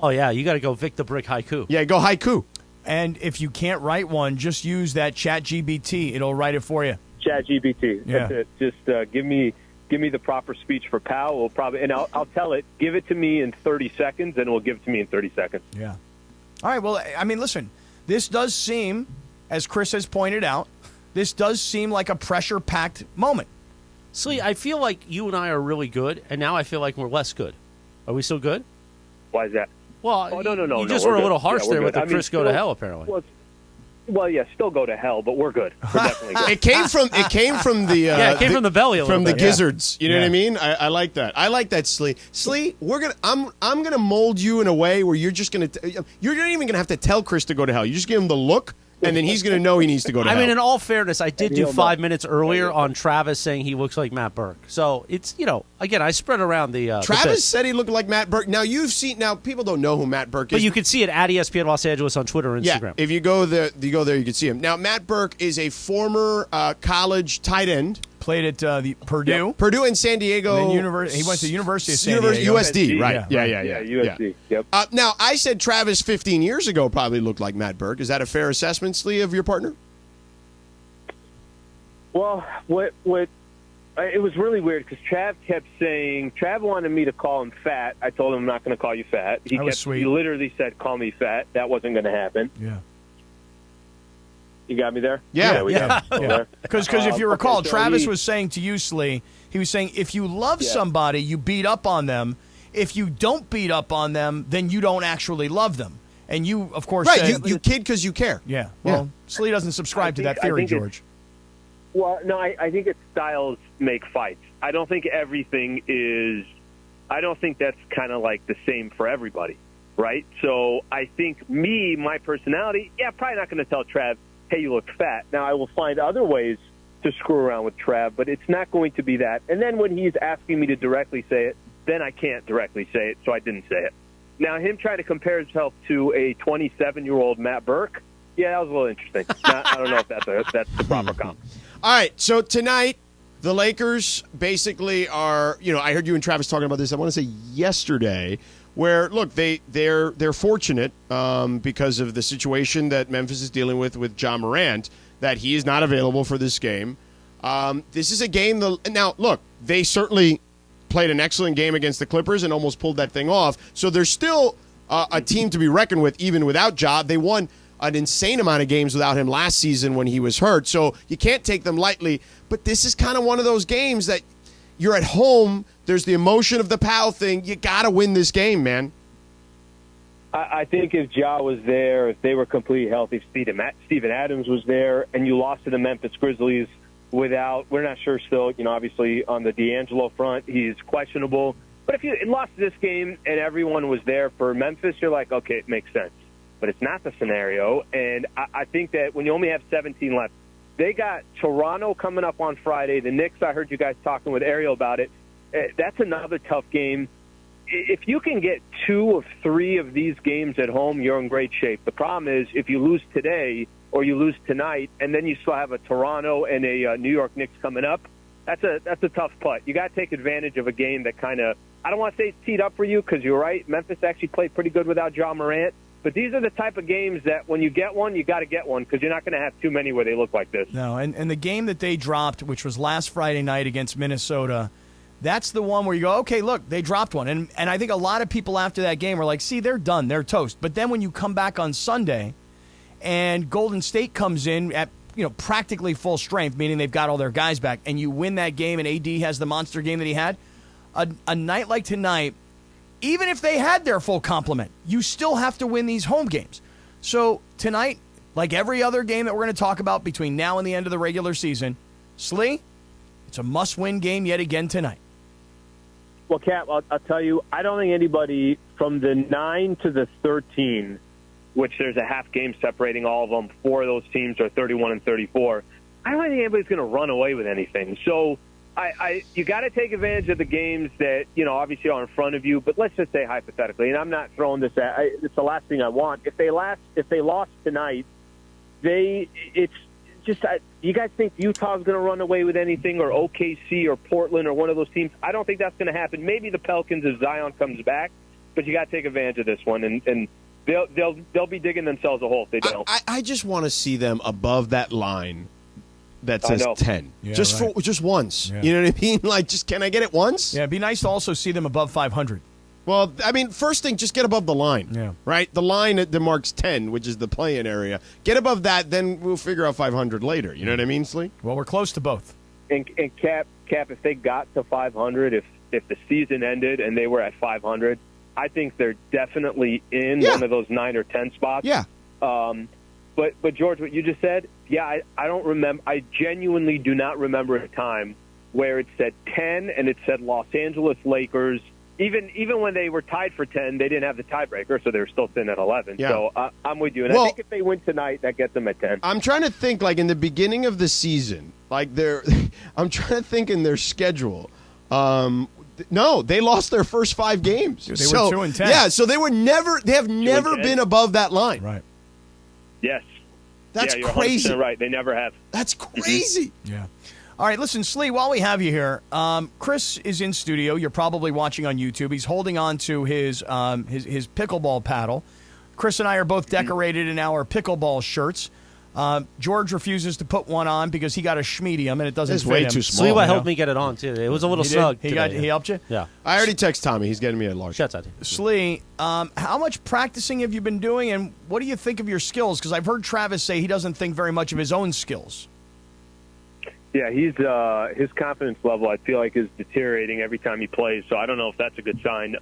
Oh, yeah, you got to go Vic the Brick haiku. Yeah, go haiku. And if you can't write one, just use that ChatGPT. It'll write it for you. ChatGPT. Yeah. That's it. Just give me the proper speech for Pau. We'll probably, and I'll tell it, give it to me in 30 seconds, and it will give it to me in 30 seconds. Yeah. All right, well, I mean, listen, this does seem, as Chris has pointed out, this does seem like a pressure-packed moment. Slee, I feel like you and I are really good, and now I feel like we're less good. Are we still good? Why is that? Well, no. You just we're were a little good. harsh Yeah, we're there with good. the I mean, Chris go to still- hell, apparently. Well, yeah, still go to hell, but we're good. We're definitely good. It came from the Yeah, it came from the belly a little from the bit. gizzards. You know Yeah. what I mean? I like that. I like that, Slee. Slee, I'm gonna mold you in a way where you're just you're not even gonna have to tell Chris to go to hell. You just give him the look, and then he's gonna know he needs to go to I hell. mean, in all fairness, I did do he'll 5 know. minutes earlier on Travis saying he looks like Matt Burke. So it's, again, I spread around the Travis said he looked like Matt Burke. Now people don't know who Matt Burke is. But you could see it at ESPN Los Angeles on Twitter and Yeah, Instagram. if you go there, you can see him. Now, Matt Burke is a former college tight end. Played at the Purdue. Purdue and San Diego. And then he went to University of San Diego. USD, right. Yeah. USD. Yep. Now, I said Travis 15 years ago probably looked like Matt Burke. Is that a fair assessment, Slee, of your partner? Well, it was really weird because Trav wanted me to call him fat. I told him I'm not going to call you fat. That was sweet. He literally said, call me fat. That wasn't going to happen. Yeah. You got me there? Yeah. we got it. Yeah. Because if you recall, so Travis he- was saying to you, Slee, he was saying, if you love somebody, you beat up on them. If you don't beat up on them, then you don't actually love them. And you, of course, right? said, You kid because you care. Yeah. Well, Slee doesn't subscribe to that theory, George. Well, no, I think it's styles make fights. I don't think everything is. I don't think that's kind of like the same for everybody, right? So I think my personality, probably not going to tell Trav, hey, you look fat. Now I will find other ways to screw around with Trav, but it's not going to be that. And then when he's asking me to directly say it, then I can't directly say it, so I didn't say it. Now, him trying to compare himself to a 27-year-old Matt Burke, that was a little interesting. I don't know if that's the proper comp. All right, so tonight, the Lakers basically are, I heard you and Travis talking about this, I want to say yesterday, where, look, they're fortunate because of the situation that Memphis is dealing with Ja Morant, that he is not available for this game. This is a game, now, look, they certainly played an excellent game against the Clippers and almost pulled that thing off. So there's still a team to be reckoned with, even without Ja. They won an insane amount of games without him last season when he was hurt. So you can't take them lightly. But this is kind of one of those games that you're at home. There's the emotion of the Pau thing. You got to win this game, man. I think if Ja was there, if they were completely healthy, if Steven Adams was there, and you lost to the Memphis Grizzlies without, we're not sure still, obviously on the D'Angelo front, he's questionable. But if you lost this game and everyone was there for Memphis, you're like, okay, it makes sense. But it's not the scenario, and I think that when you only have 17 left, they got Toronto coming up on Friday. The Knicks, I heard you guys talking with Ariel about it. That's another tough game. If you can get 2 of 3 of these games at home, you're in great shape. The problem is if you lose today or you lose tonight, and then you still have a Toronto and a New York Knicks coming up, that's a tough putt. You got to take advantage of a game that kind of, I don't want to say it's teed up for you because you're right. Memphis actually played pretty good without Ja Morant. But these are the type of games that when you get one, you got to get one because you're not going to have too many where they look like this. No, and the game that they dropped, which was last Friday night against Minnesota, that's the one where you go, okay, look, they dropped one. And I think a lot of people after that game were like, see, they're done. They're toast. But then when you come back on Sunday and Golden State comes in at practically full strength, meaning they've got all their guys back, and you win that game and AD has the monster game that he had, a night like tonight, even if they had their full complement, you still have to win these home games. So tonight, like every other game that we're going to talk about between now and the end of the regular season, Slee, it's a must-win game yet again tonight. Well, Cap, I'll tell you, I don't think anybody from the 9 to the 13, which there's a half game separating all of them, 4 of those teams are 31 and 34, I don't think anybody's going to run away with anything. So you got to take advantage of the games that, obviously are in front of you, but let's just say hypothetically, and I'm not throwing this at, it's the last thing I want. If they lost tonight, it's just, you guys think Utah's going to run away with anything, or OKC or Portland or one of those teams? I don't think that's going to happen. Maybe the Pelicans if Zion comes back, but you got to take advantage of this one, and they'll be digging themselves a hole if they don't. I just want to see them above that line that says 10. Yeah, just once. Yeah. You know what I mean? Like, just can I get it once? Yeah, it'd be nice to also see them above 500. Well, I mean, first thing, just get above the line. Yeah. Right? The line that marks 10, which is the play-in area. Get above that, then we'll figure out 500 later. You know what I mean, Slee? Well, we're close to both. And Cap, if they got to 500, if the season ended and they were at 500, I think they're definitely in one of those 9 or 10 spots. Yeah. But George, what you just said, I don't remember. I genuinely do not remember a time where it said 10 and it said Los Angeles Lakers. Even when they were tied for 10, they didn't have the tiebreaker, so they were still sitting at 11. Yeah. So I'm with you. And I think if they win tonight, that gets them at 10. I'm trying to think, like, in the beginning of the season, like, I'm trying to think in their schedule. No, they lost their first 5 games. They were 2 and 10. Yeah, so they have never been above that line. Right. Yes. That's you're crazy. 100% right. They never have. That's crazy. Yeah. All right, listen, Slee, while we have you here, Chris is in studio. You're probably watching on YouTube. He's holding on to his pickleball paddle. Chris and I are both decorated in our pickleball shirts. George refuses to put one on because he got a schmedium and it doesn't It's fit way him. too small. Sliwa helped me get it on, too. It was a little snug. He helped you? Yeah. I already text Tommy. He's getting me a large. Shut up. Slee, how much practicing have you been doing, and what do you think of your skills? Because I've heard Travis say he doesn't think very much of his own skills. Yeah, his confidence level, I feel like, is deteriorating every time he plays, so I don't know if that's a good sign.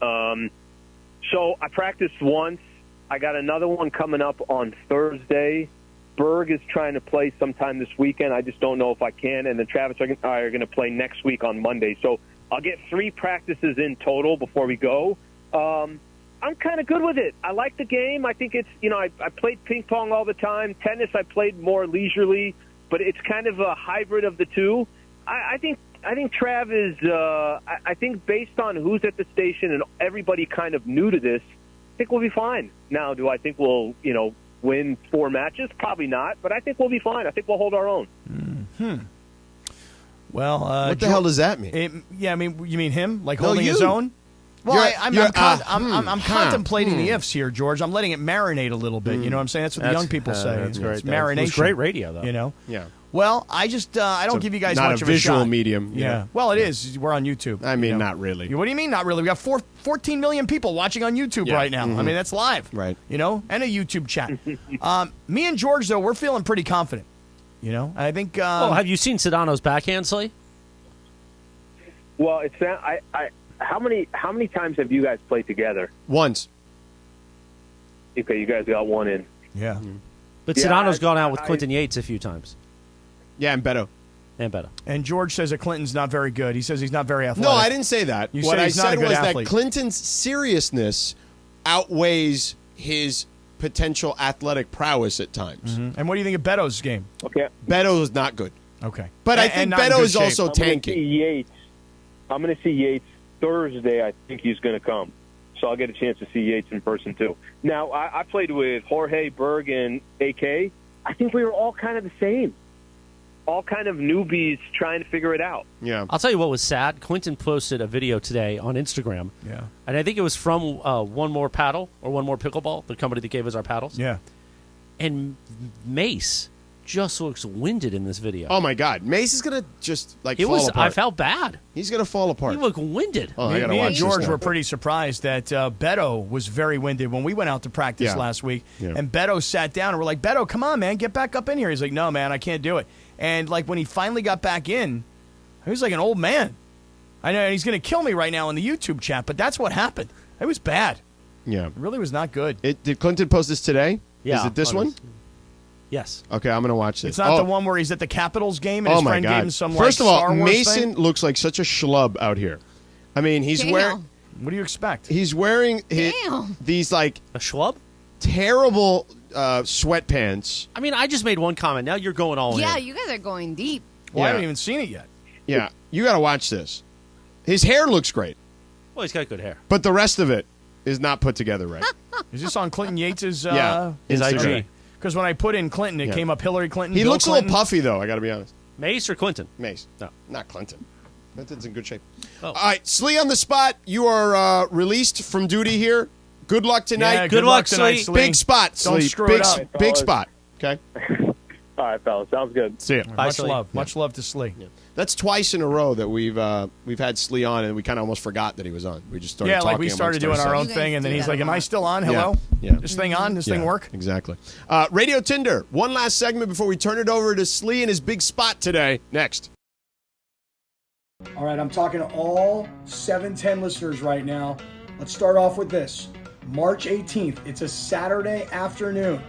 So I practiced once, I got another one coming up on Thursday. Berg is trying to play sometime this weekend. I just don't know if I can. And then Travis and I are going to play next week on Monday. So I'll get 3 practices in total before we go. I'm kind of good with it. I like the game. I think it's, I played ping pong all the time. Tennis, I played more leisurely, but it's kind of a hybrid of the two. I think Trav is, I think based on who's at the station and everybody kind of new to this, I think we'll be fine. Now, do I think we'll, win 4 matches? Probably not, but I think we'll be fine. I think we'll hold our own. Well, what the hell does that mean? You mean him, like holding his own? Well, I'm contemplating the ifs here, George. I'm letting it marinate a little bit. You know what I'm saying? That's what the young people say. That's great. It's marination. It's great radio, though. Yeah. Well, I just I don't give you guys not much a of a visual shot. medium. Yeah. Well, it is. We're on YouTube. I mean, not really. What do you mean, not really? We got 14 million people watching on YouTube right now. I mean, that's live. Right. And a YouTube chat. Me and George, though, we're feeling pretty confident. I think. Have you seen Sedano's backhand, Slee? Well, it's that how many times have you guys played together? Once. Okay, you guys got one in. Yeah. But Sedano's gone out with Quentin Yates a few times. Yeah, and Beto. And George says that Clinton's not very good. He says he's not very athletic. No, I didn't say that. What I said was that Clinton's seriousness outweighs his potential athletic prowess at times. And what do you think of Beto's game? Okay. Beto is not good. Okay. But I think Beto is also tanking. I'm going to see Yates Thursday. I think he's going to come. So I'll get a chance to see Yates in person, too. Now, I played with Jorge, Berg, and AK. I think we were all kind of the same. All kind of newbies trying to figure it out. Yeah. I'll tell you what was sad. Quentin posted a video today on Instagram. Yeah. And I think it was from One More Paddle or One More Pickleball, the company that gave us our paddles. Yeah. And Mace just looks winded in this video. Oh, my God. Mace is going to just, fall apart. I felt bad. He's going to fall apart. He looked winded. Oh, me and George were pretty surprised that Beto was very winded when we went out to practice last week. Yeah. And Beto sat down, and we're like, Beto, come on, man, get back up in here. He's like, no, man, I can't do it. And, when he finally got back in, he was like an old man. I know, and he's going to kill me right now in the YouTube chat, but that's what happened. It was bad. Yeah. It really was not good. Did Clinton post this today? Yeah. Is it this one? Yes. Okay, I'm going to watch this. It's not the one where he's at the Capitals game and his friend gave him some, First of all, Star Wars Mason thing? looks like such a schlub out here. I mean, he's wearing... What do you expect? He's wearing these, a schlub? Terrible sweatpants. I mean, I just made one comment. Now you're going all in. Yeah, you guys are going deep. Well, I haven't even seen it yet. Yeah, you got to watch this. His hair looks great. Well, he's got good hair. But the rest of it is not put together right. Is this on Clinton Yates' his Instagram. IG? Because when I put in Clinton, it came up Hillary Clinton. He Bill looks Clinton. a little puffy, though, I got to be honest. Mace or Clinton? Mace. No. Not Clinton. Clinton's in good shape. Oh. All right, Slee on the spot. You are released from duty here. Good luck tonight. Yeah, good luck tonight, Slee. Big spot, Don't Slee. screw it up. Big spot. Okay? All right, fellas. Sounds good. See ya. Much love. Much love to Slee. Yeah. That's twice in a row that we've had Slee on, and we kind of almost forgot that he was on. We just started talking. Yeah, we started doing our own thing, and then he's like, am I still on? Hello? Yeah. This thing on? This thing work? Exactly. Radio Tinder. One last segment before we turn it over to Slee and his big spot today. Next. All right, I'm talking to all 710 listeners right now. Let's start off with this. March 18th, it's a Saturday afternoon.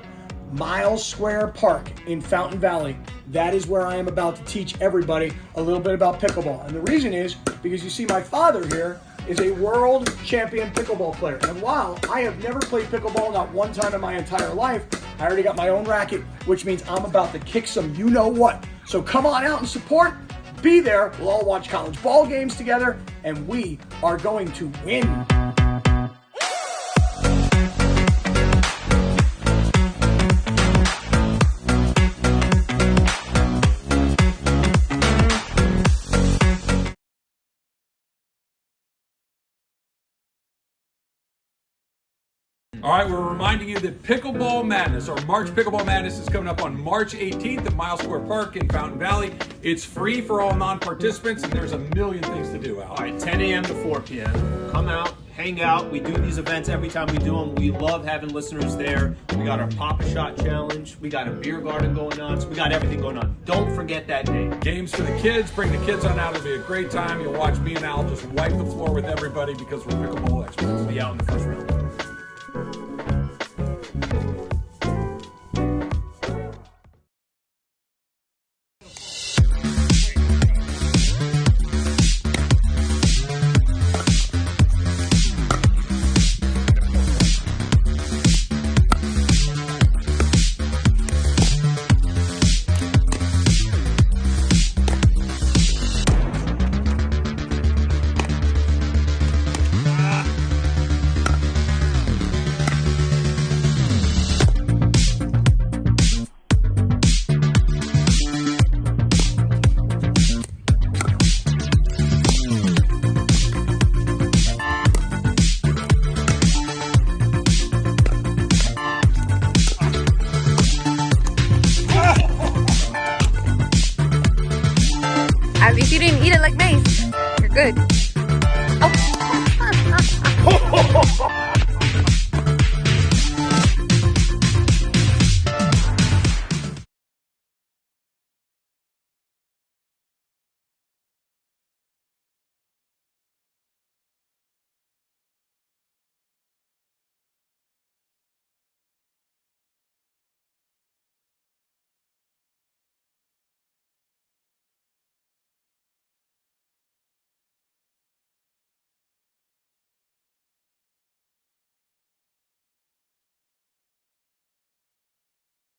Miles Square Park in Fountain Valley. That is where I am about to teach everybody a little bit about pickleball. And the reason is because you see my father here is a world champion pickleball player. And while I have never played pickleball, not one time in my entire life, I already got my own racket, which means I'm about to kick some you-know-what. So come on out and support. Be there. We'll all watch college ball games together, and we are going to win. All right, we're reminding you that Pickleball Madness, or March Pickleball Madness, is coming up on March 18th at Miles Square Park in Fountain Valley. It's free for all non-participants, and there's a million things to do, Al. All right, 10 a.m. to 4 p.m. Come out, hang out. We do these events every time we do them. We love having listeners there. We got our Pop-A-Shot Challenge. We got a beer garden going on. So we got everything going on. Don't forget that day. Games for the kids. Bring the kids on out. It'll be a great time. You'll watch me and Al just wipe the floor with everybody because we're pickleball experts. We'll be out in the first round.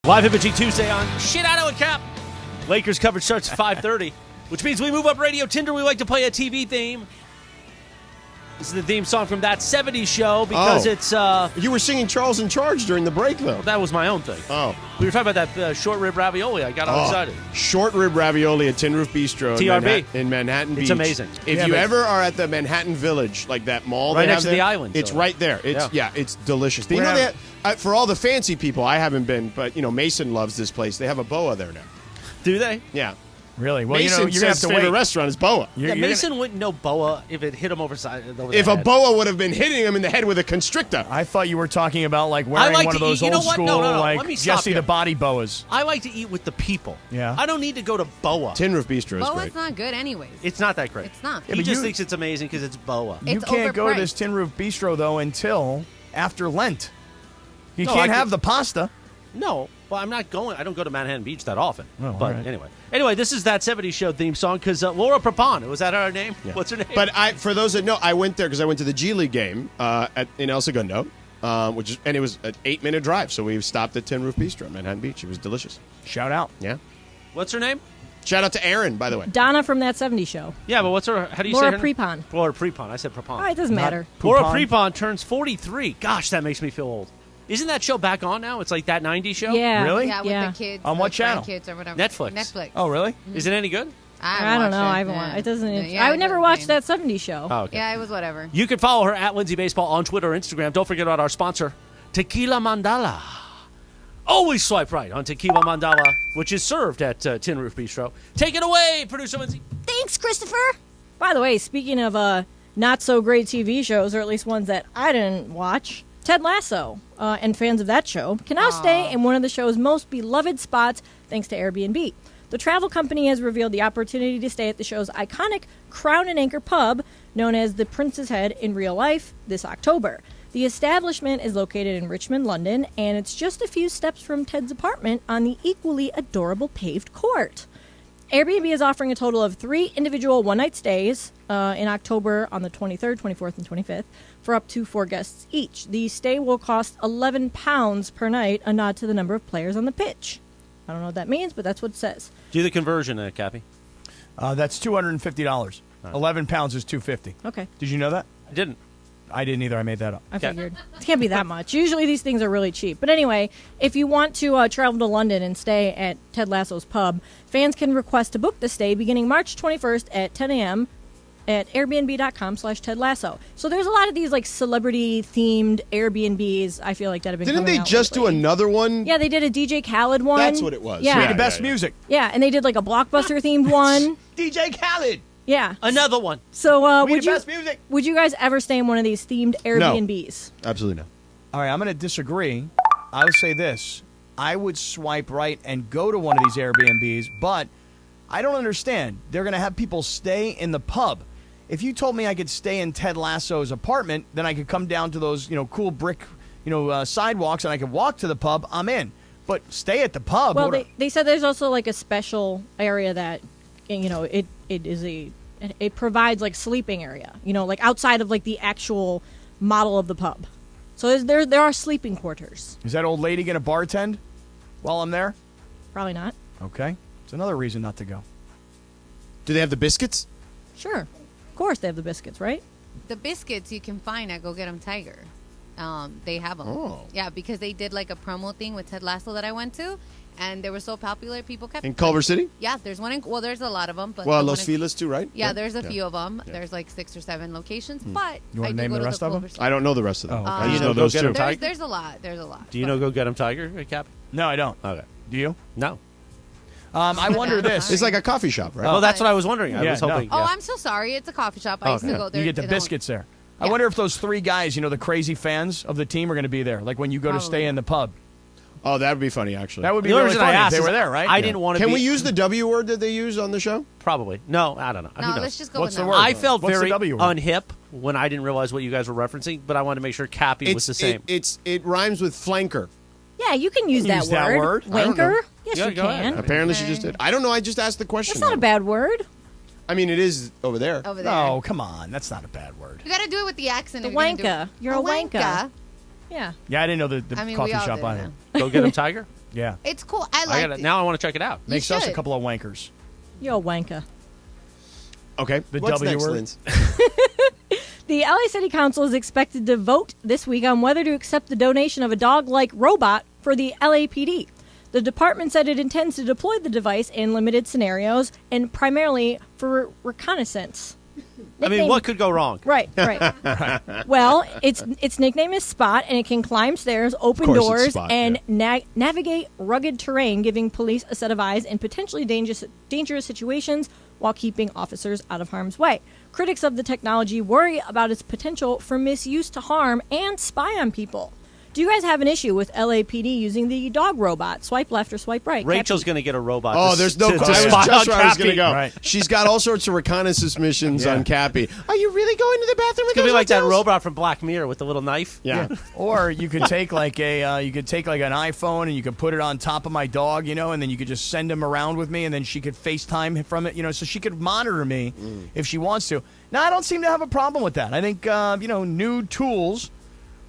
Live Imaging Tuesday on Sedano Kap. Lakers coverage starts at 5:30, which means we move up Radio Tinder. We like to play a TV theme. This is the theme song from That 70s Show because it's... You were singing Charles in Charge during the break, though. That was my own thing. Oh. We were talking about that short rib ravioli. I got all excited. Short rib ravioli at Tin Roof Bistro TRB. in Manhattan Beach. It's amazing. If you ever are at the Manhattan Village, like that mall right they next have to the there, island. it's right there. It's it's delicious. We're You know gonna that for all the fancy people, I haven't been, but Mason loves this place. They have a boa there now. Do they? Yeah. Really? Well, Mason you're gonna have says to favorite wait. restaurant is boa. Mason wouldn't know boa if it hit him over the If a head. boa would have been hitting him in the head with a constrictor. I thought you were talking about like wearing like one to of those eat- you know old what? school No. Let like me stop Jesse here. the Body boas. I like to eat with the people. Yeah. I don't need to go to boa. Tin Roof Bistro is Boa's great. not good anyways. It's not that great. It's not. He but just you- thinks it's amazing because it's boa. You It's can't go to this overpriced. Tin Roof Bistro though until after Lent. You No, can't I have could- the pasta. No, well, I'm not going. I don't go to Manhattan Beach that often. Oh, but all right. anyway, this is That 70s Show theme song because Laura Prepon, was that her name? Yeah. What's her name? But for those that know, I went there because I went to the G League game in El Segundo, and it was an 8-minute drive. So we stopped at Tin Roof Bistro, Manhattan Beach. It was delicious. Shout out. Yeah. What's her name? Shout out to Aaron, by the way. Donna from That 70s Show. Yeah, but what's her? How do you Laura say her name? Prepon. Laura Prepon. I said Prepon. Oh, it doesn't matter. Laura Prepon. Prepon turns 43. Gosh, that makes me feel old. Isn't that show back on now? It's like That 90s Show? Yeah. Really? Yeah, with Yeah. the kids. On what the channel? Kids or whatever. Netflix. Netflix. Oh, really? Is it any good? I don't know. I haven't watched. It doesn't. I would never watch That 70s Show. Oh, okay. Yeah, it was whatever. You can follow her at Lindsay Baseball on Twitter or Instagram. Don't forget about our sponsor, Tequila Mandala. Always swipe right on Tequila Mandala, which is served at Tin Roof Bistro. Take it away, producer Lindsay. Thanks, Christopher. By the way, speaking of not so great TV shows, or at least ones that I didn't watch, Ted Lasso and fans of that show can now stay in one of the show's most beloved spots thanks to Airbnb. The travel company has revealed the opportunity to stay at the show's iconic Crown and Anchor pub, known as the Prince's Head in real life, this October. The establishment is located in Richmond, London, and it's just a few steps from Ted's apartment on the equally adorable paved court. Airbnb is offering a total of 3 individual one-night stays in October on the 23rd, 24th, and 25th for up to 4 guests each. The stay will cost £11 per night, a nod to the number of players on the pitch. I don't know what that means, but that's what it says. Do the conversion, Cappy. That's $250. 11 pounds is $250. Okay. Did you know that? I didn't. I didn't either. I made that up. I figured. It can't be that much. Usually these things are really cheap. But anyway, if you want to travel to London and stay at Ted Lasso's pub, fans can request to book the stay beginning March 21st at 10 a.m. at airbnb.com/Ted Lasso. So there's a lot of these like celebrity-themed Airbnbs, I feel like, that have been Didn't coming they out just do lately. another one? Yeah, they did a DJ Khaled one. That's what it was. Yeah. The best music. Yeah, and they did like a Blockbuster-themed one. DJ Khaled. Yeah. Another one. So We the best music. would you guys ever stay in one of these themed Airbnbs? Absolutely not. All right, I'm going to disagree. I would say this. I would swipe right and go to one of these Airbnbs, but I don't understand. They're going to have people stay in the pub. If you told me I could stay in Ted Lasso's apartment, then I could come down to those, cool brick, sidewalks, and I could walk to the pub. I'm in. But stay at the pub. Well, they said there's also like a special area that, it provides like sleeping area, like outside of like the actual model of the pub. So there are sleeping quarters. Is that old lady going to bartend while I'm there? Probably not. Okay. It's another reason not to go. Do they have the biscuits? Sure. Of course they have the biscuits, right? The biscuits you can find at Go Get 'em Tiger. They have them. Oh. Yeah, because they did like a promo thing with Ted Lasso that I went to, and they were so popular, people kept. In Culver City? Yeah, there's one. There's a lot of them, but Well, the Los one Feliz too, right? Yeah, there's a few of them. There's like 6 or 7 locations, but You wanna I do name go the to rest of them? Culver City. I don't know the rest of them. Oh, I okay. just You know know those Go Get 'em two. Tiger? There's a lot. There's a lot. Do you know Go Get 'em Tiger, Cappy? No, I don't. Okay. Do you? No. I wonder this. It's like a coffee shop, right? Well, that's what I was wondering. I Yeah, was no. hoping. Oh, yeah. I'm so sorry. It's a coffee shop. I used to go there. You get the They don't- biscuits there. I Yeah. wonder if those 3 guys, the crazy fans of the team, are going to be there. Like when you go to stay Probably. in the pub. Oh, that would be funny, actually. That would be The only really reason I funny if asked they is were there, right? I didn't want to Can be. we use the W word that they use on the show? Probably. No, I don't know. Who No, knows? let's just go What's with the that. word? I felt What's the very W word? unhip when I didn't realize what you guys were referencing, but I wanted to make sure Cappy was the same. It rhymes with flanker. Yeah, you can use that use that word. word. I don't know. Wanker? Yes, Yeah, you go ahead. can. Apparently she just did. I don't know. I just asked the question. That's not a bad word. I mean, it is over there. Over there. No, come on. That's not a bad word. You got to do it with the accent. The if you're gonna do wanka. it. You're a wanka. Yeah. Yeah, I didn't know the I mean, coffee we all shop do either. now. Go Get 'em Tiger? Yeah. It's cool. I like it. Now I want to check it out. Makes us a should. couple of wankers. Yo, wanka. Okay. The What's W next, word? Linz? The LA City Council is expected to vote this week on whether to accept the donation of a dog-like robot for the LAPD. The department said it intends to deploy the device in limited scenarios and primarily for reconnaissance. I mean, what could go wrong? Right. Well, its nickname is Spot, and it can climb stairs, open doors, Spot, and navigate rugged terrain, giving police a set of eyes in potentially dangerous situations while keeping officers out of harm's way. Critics of the technology worry about its potential for misuse to harm and spy on people. Do you guys have an issue with LAPD using the dog robot? Swipe left or swipe right? Rachel's going to get a robot. Oh, there's no to question. spy Just on where I was going Cappy. to go. Right. She's got all sorts of reconnaissance missions on Cappy. Are you really going to the bathroom? It's going to be like that robot from Black Mirror with the little knife. Yeah. Or you could take like an iPhone and you could put it on top of my dog, and then you could just send him around with me, and then she could FaceTime from it, so she could monitor me if she wants to. Now, I don't seem to have a problem with that. I think new tools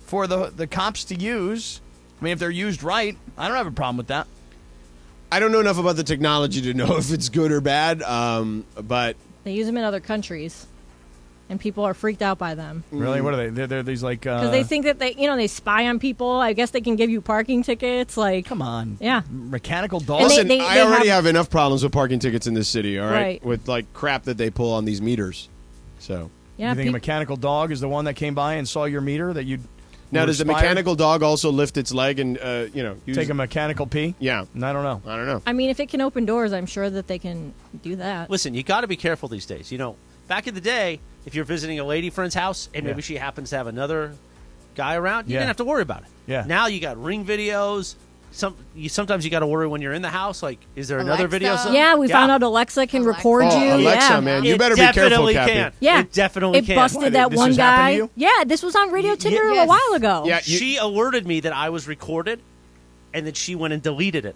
for the cops to use. I mean, if they're used right, I don't have a problem with that. I don't know enough about the technology to know if it's good or bad, but They use them in other countries, and people are freaked out by them. Really? What are they? They're these like... Because they think that they spy on people. I guess they can give you parking tickets. Like, Come on. Yeah. Mechanical dogs? listen, they I already have enough problems with parking tickets in this city, all right? Right. With, like, crap that they pull on these meters. So Yeah, you think a peop- mechanical dog is the one that came by and saw your meter that you'd... now, were does the inspired? mechanical dog also lift its leg and, use... Take a mechanical pee? Yeah. I don't know. I don't know. I mean, if it can open doors, I'm sure that they can do that. Listen, you got to be careful these days. Back in the day, if you're visiting a lady friend's house and maybe Yeah. she happens to have another guy around, you Yeah. didn't have to worry about it. Yeah. Now you got Ring videos. Sometimes you got to worry when you're in the house. Like, is there another video? Alexa. Yeah, we found out Alexa can record Oh, you. Alexa, yeah. man. You It better be careful, definitely Cappy. can. Yeah, It definitely it can. busted Why, that this one has happened to guy. you? Yeah, this was on Radio Tinder Yes. a while ago. Yeah, She alerted me that I was recorded, and then she went and deleted it.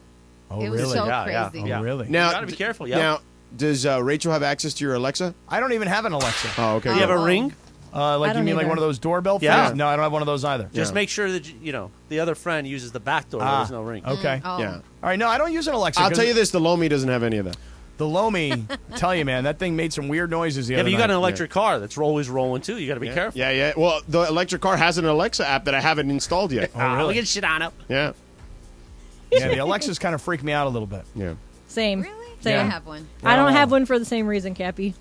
Oh, It was really? so Yeah, crazy. yeah. Oh, really? Now, You got to be careful. Yeah. Now, does Rachel have access to your Alexa? I don't even have an Alexa. Oh, okay. Do you have a Oh. Ring? I You don't mean like either. one of those doorbell things? Yeah. No, I don't have one of those either. Just make sure that the other friend uses the back door. There's no ring. Okay. Oh. Yeah. All right, no, I don't use an Alexa. I'll 'cause tell you this, the Lomi doesn't have any of that. The Lomi, tell you, man, that thing made some weird noises the Yeah, other but you night. got an electric car that's always rolling too. You got to be careful. Yeah. Well, the electric car has an Alexa app that I haven't installed yet. Look at Sedano. Yeah. Yeah, the Alexas kind of freak me out a little bit. Yeah. Same. Really? Same. I have one. I don't Oh. have one for the same reason, Cappy.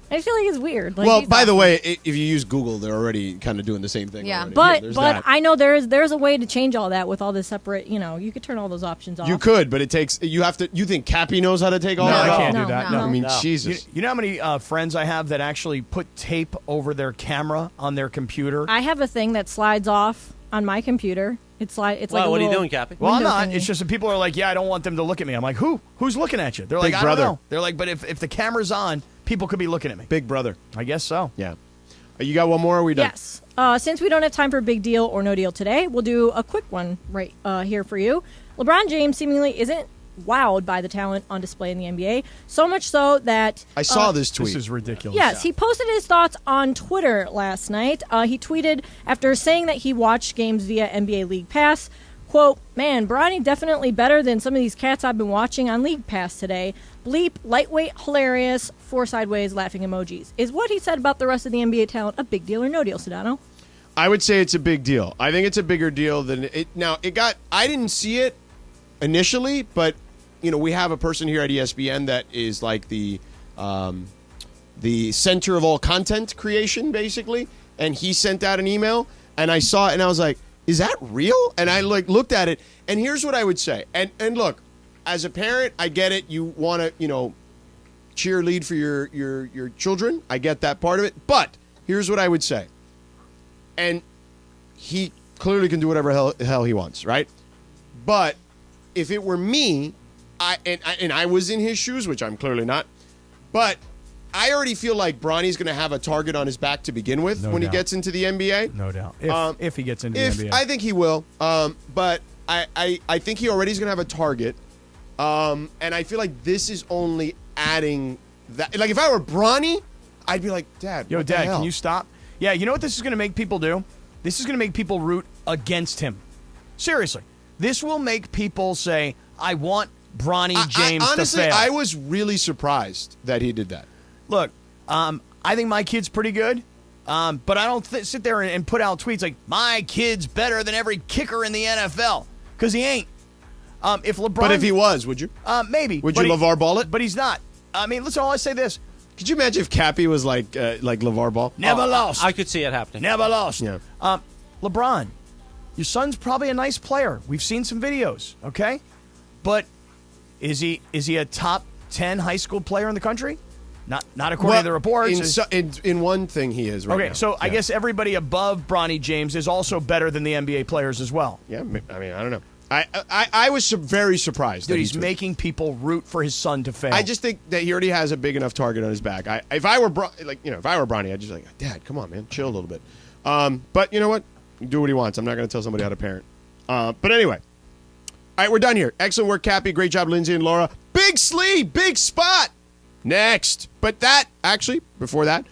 I feel like it's weird. Like, Well, by the way, if you use Google, they're already kind of doing the same thing. Yeah. already. but There's but that. I know there's a way to change all that with all the separate. You could turn all those options off. You could, but it takes. You have to. You think Cappy knows how to take all No, that I off? can't No, do that. no. No. I mean, No. Jesus. You know how many friends I have that actually put tape over their camera on their computer? I have a thing that slides off on my computer. It's like a What are you little doing, Cappy? Well, I'm window not. thingy. It's just that people are like, yeah, I don't want them to look at me. I'm like, who? Who's looking at you? They're like, Big I brother. don't know. They're like, but if the camera's on, people could be looking at me. Big brother. I guess so. Yeah. You got one more? Or are we done? Yes. Since we don't have time for big deal or no deal today, we'll do a quick one right here for you. LeBron James seemingly isn't wowed by the talent on display in the NBA, so much so that I saw this tweet. This is ridiculous. Yes, he posted his thoughts on Twitter last night. He tweeted after saying that he watched games via NBA League Pass, quote, "Man, Bronny definitely better than some of these cats I've been watching on League Pass today. Bleep, lightweight, hilarious, 4 sideways laughing emojis." Is what he said about the rest of the NBA talent a big deal or no deal, Sedano? I would say it's a big deal. I think it's a bigger deal than it. Now, I didn't see it initially, but, we have a person here at ESPN that is like the center of all content creation, basically. And he sent out an email, and I saw it, and I was like, is that real? And I looked at it, and here's what I would say. And look, as a parent, I get it. You want to, cheerlead for your children. I get that part of it. But here's what I would say. And he clearly can do whatever hell he wants, right? But if it were me, I was in his shoes, which I'm clearly not, but I already feel like Bronny's going to have a target on his back to begin with No when doubt. he gets into the NBA. No doubt. If he gets into If the NBA. I think he will, but I think he already is going to have a target, and I feel like this is only adding that. Like if I were Bronny, I'd be like, Dad, Yo, what the Dad, hell? can you stop? Yeah, you know what this is going to make people do? This is going to make people root against him. Seriously. This will make people say, I want Bronny James honestly, to fail. I was really surprised that he did that. Look, I think my kid's pretty good, but I don't sit there and put out tweets like, my kid's better than every kicker in the NFL, because he ain't. If LeBron, But if he was, would you? Maybe. Would you LeVar Ball it? But he's not. I mean, listen, I say this. Could you imagine if Cappy was like LeVar Ball? Never lost. I could see it happening. Never lost. Yeah. LeBron, your son's probably a nice player. We've seen some videos, okay? But is he a top 10 high school player in the country? Not according to the reports. In one thing, he is right now. So I guess everybody above Bronny James is also better than the NBA players as well. Yeah, I mean, I don't know. I was very surprised. Dude, he's making people root for his son to fail. I just think that he already has a big enough target on his back. If I were Bronny, I'd just like, Dad, come on, man, chill a little bit. But you know what? Do what he wants. I'm not going to tell somebody how to parent. But anyway, all right, we're done here. Excellent work, Cappy. Great job, Lindsay and Laura. Big sleeve, big spot. Next, but before that.